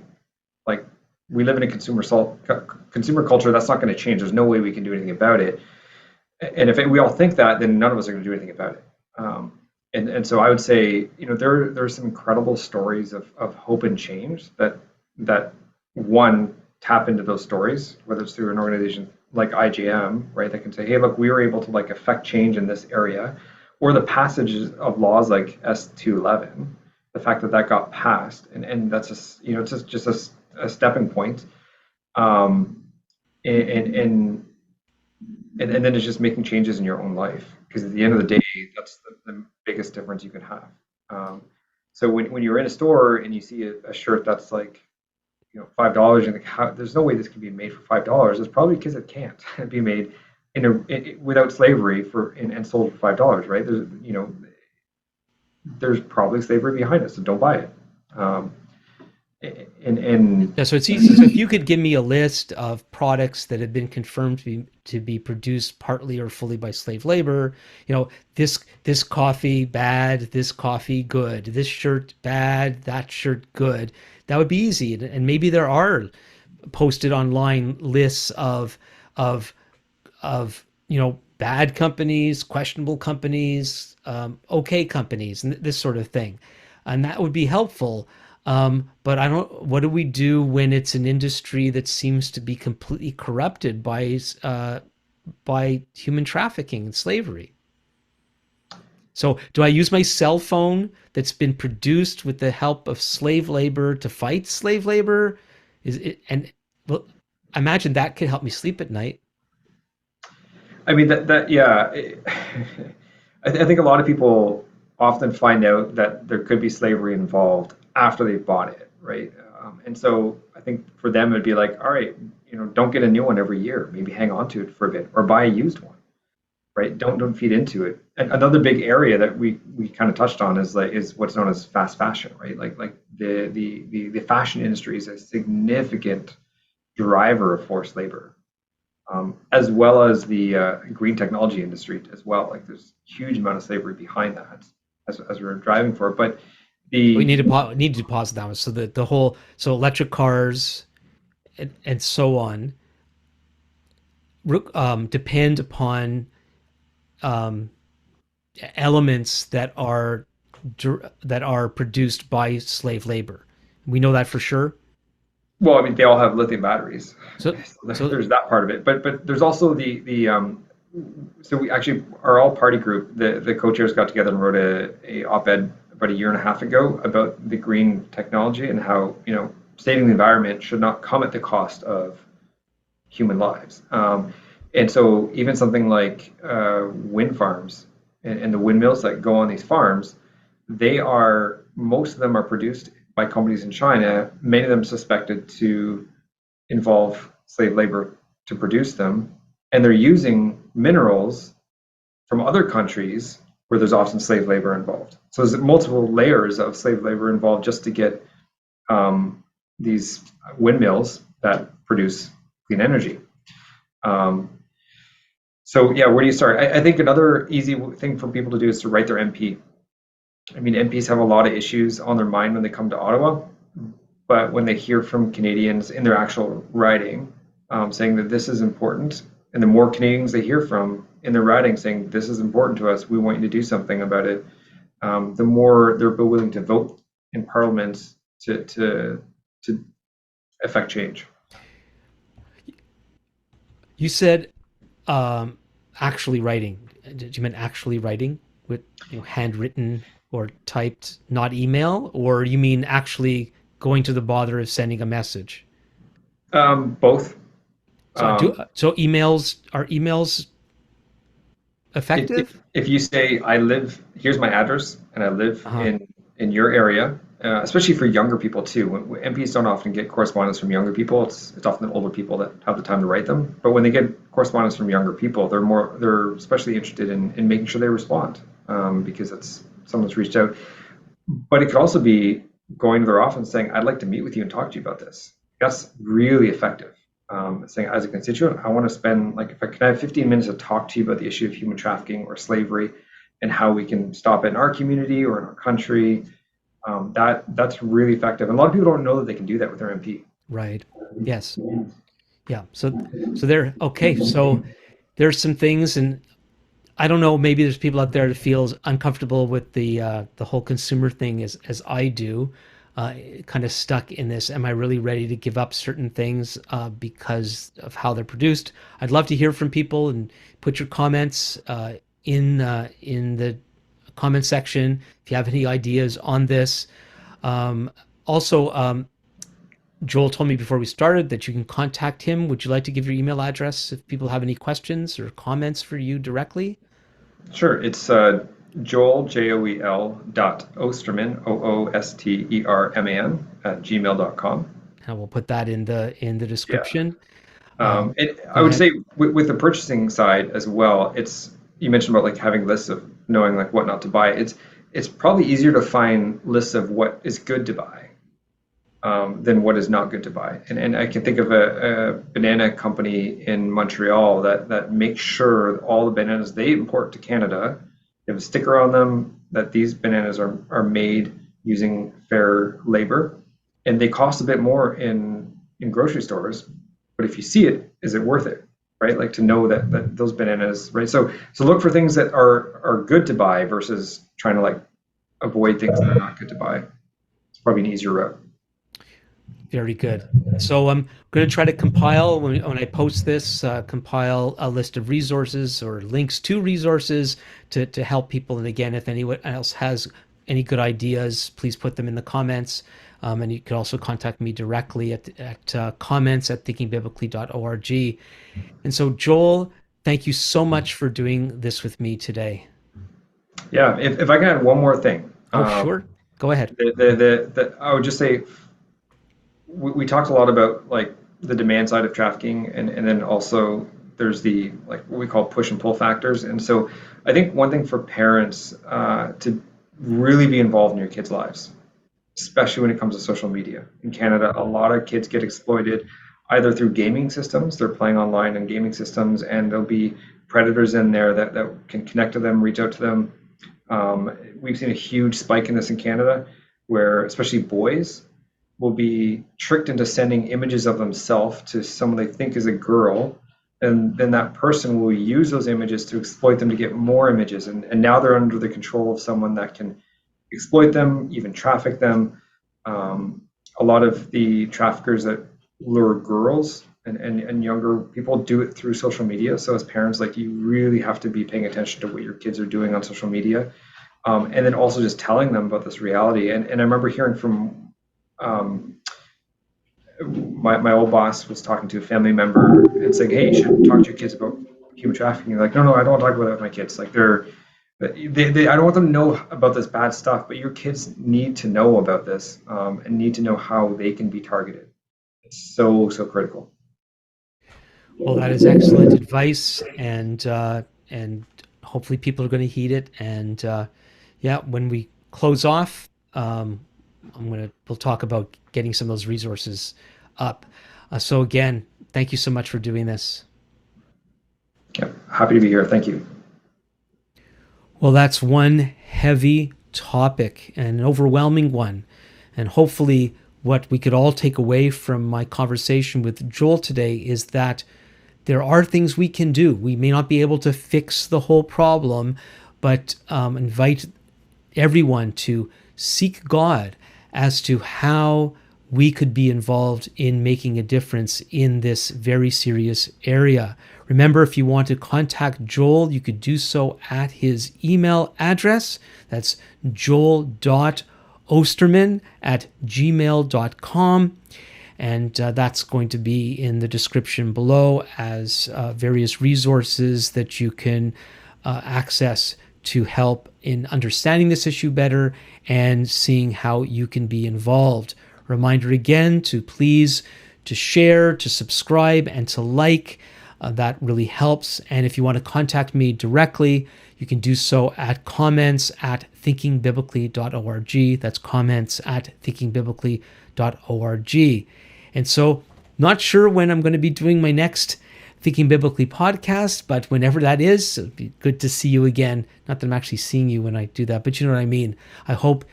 like we live in a consumer culture that's not going to change. There's no way we can do anything about it. And if we all think that, then none of us are going to do anything about it. And so I would say, there are some incredible stories of hope and change that one tap into those stories, whether it's through an organization like IGM, right, that can say, hey, look, we were able to like affect change in this area, or the passages of laws like S211, the fact that that got passed, and that's just a stepping point, um, and and and then it's just making changes in your own life, because at the end of the day, that's the biggest difference you can have. Um, so when you're in a store and you see a shirt that's like, $5, and like, there's no way this can be made for $5. It's probably because it can't be made without slavery and sold for $5, right? There's probably slavery behind it, so don't buy it. Um, and Yeah, so it's easy. So if you could give me a list of products that have been confirmed to be produced partly or fully by slave labor, this coffee bad, this coffee good, this shirt bad, that shirt good, that would be easy. And maybe there are posted online lists of bad companies, questionable companies, okay companies, and this sort of thing, and that would be helpful. But I don't. What do we do when it's an industry that seems to be completely corrupted by human trafficking and slavery? So, do I use my cell phone that's been produced with the help of slave labor to fight slave labor? Is it and well, I imagine that could help me sleep at night. I mean that yeah, I think a lot of people often find out that there could be slavery involved after they've bought it, right? And so I think for them it'd be like, all right, don't get a new one every year. Maybe hang on to it for a bit, or buy a used one, right? Don't feed into it. And another big area that we kind of touched on is what's known as fast fashion, right? Like the fashion industry is a significant driver of forced labor, as well as the green technology industry as well. Like there's huge amount of slavery behind that as we're driving for it. But We the need to pause that one. So the whole electric cars and so on depend upon um, elements that are produced by slave labor. We know that for sure. Well, I mean, they all have lithium batteries. So So so there's that part of it. But there's also so we actually, our all party group, the co-chairs got together and wrote a op-ed about a year and a half ago about the green technology and how, saving the environment should not come at the cost of human lives. And so even something like wind farms and the windmills that go on these farms, most of them are produced by companies in China, many of them suspected to involve slave labor to produce them. And they're using minerals from other countries where there's often slave labor involved. So there's multiple layers of slave labor involved just to get these windmills that produce clean energy. Um, so yeah, where do you start? I think another easy thing for people to do is to write their MP. I mean, MPs have a lot of issues on their mind when they come to Ottawa, but when they hear from Canadians in their actual writing saying that this is important, and the more Canadians they hear from in their writing saying this is important to us, we want you to do something about it, the more they're willing to vote in Parliament to affect change. you said actually writing. Did you mean actually writing with handwritten or typed, not email, or you mean actually going to the bother of sending a message? Both. So emails are emails effective? If you say I live, here's my address, and I live Uh-huh. in your area, especially for younger people too. When MPs don't often get correspondence from younger people. It's often older people that have the time to write them. But when they get correspondence from younger people, they're especially interested in making sure they respond because it's someone's reached out. But it could also be going to their office and saying, I'd like to meet with you and talk to you about this. That's really effective. Saying, as a constituent, I want to spend, like, if I can have 15 minutes to talk to you about the issue of human trafficking or slavery and how we can stop it in our community or in our country. That's really effective. And a lot of people don't know that they can do that with their MP. Right. Yes. Yeah. So there. Okay. So there's some things, and I don't know. Maybe there's people out there that feels uncomfortable with the whole consumer thing as I do, kind of stuck in this. Am I really ready to give up certain things because of how they're produced? I'd love to hear from people and put your comments in the comment section if you have any ideas on this. Also, Joel told me before we started that you can contact him. Would you like to give your email address if people have any questions or comments for you directly? Sure, it's Joel, Joel dot Oosterman, Oosterman, at gmail.com. And we'll put that in the Yeah. description. And I Go would ahead. say with the purchasing side as well, you mentioned about like having lists of knowing like what not to buy. It's probably easier to find lists of what is good to buy than what is not good to buy. And I can think of a banana company in Montreal that makes sure that all the bananas they import to Canada, they have a sticker on them that these bananas are made using fair labor, and they cost a bit more in grocery stores. But if you see it, is it worth it? Right? Like to know that those bananas, right? So look for things that are good to buy versus trying to like avoid things that are not good to buy. It's probably an easier route. Very good. So I'm going to try to compile when I post this, compile a list of resources or links to resources to help people. And again, if anyone else has any good ideas, please put them in the comments. And you can also contact me directly at comments at thinkingbiblically.org. And so, Joel, thank you so much for doing this with me today. Yeah, if I can add one more thing, Oh, sure. Go ahead. I would just say we talked a lot about like the demand side of trafficking, and then also there's the like what we call push and pull factors. And so I think one thing for parents to really be involved in your kids' lives, especially when it comes to social media. In Canada, a lot of kids get exploited either through gaming systems, they're playing online in gaming systems, and there'll be predators in there that can connect to them, reach out to them. We've seen a huge spike in this in Canada, where especially boys will be tricked into sending images of themselves to someone they think is a girl, and then that person will use those images to exploit them to get more images, and now they're under the control of someone that can exploit them, even traffic them. A lot of the traffickers that lure girls and younger people do it through social media. So as parents, like, you really have to be paying attention to what your kids are doing on social media, and then also just telling them about this reality. And I remember hearing from my old boss was talking to a family member and saying, "Hey, you should talk to your kids about human trafficking." They're like, "No, I don't want to talk about it with my kids. Like, I don't want them to know about this bad stuff, but your kids need to know about this, and need to know how they can be targeted. It's so critical." Well, that is excellent advice, and hopefully people are going to heed it. And yeah, when we close off, we'll talk about getting some of those resources up. So again, thank you so much for doing this. Yeah, happy to be here. Thank you. Well, that's one heavy topic, an overwhelming one, and hopefully what we could all take away from my conversation with Joel today is that there are things we can do. We may not be able to fix the whole problem, but invite everyone to seek God as to how we could be involved in making a difference in this very serious area. Remember, if you want to contact Joel, you could do so at his email address. That's joel.oosterman@gmail.com. And that's going to be in the description below as various resources that you can access to help in understanding this issue better and seeing how you can be involved. Reminder again to please to share, to subscribe, and to like. That really helps. And if you want to contact me directly, you can do so at comments@thinkingbiblically.org. That's comments@thinkingbiblically.org. And so, not sure when I'm going to be doing my next Thinking Biblically podcast, but whenever that is, it'd be good to see you again. Not that I'm actually seeing you when I do that, but you know what I mean. I hope,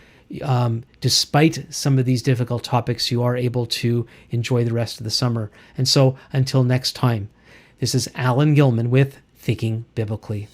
despite some of these difficult topics, you are able to enjoy the rest of the summer. And so, until next time, this is Alan Gilman with Thinking Biblically.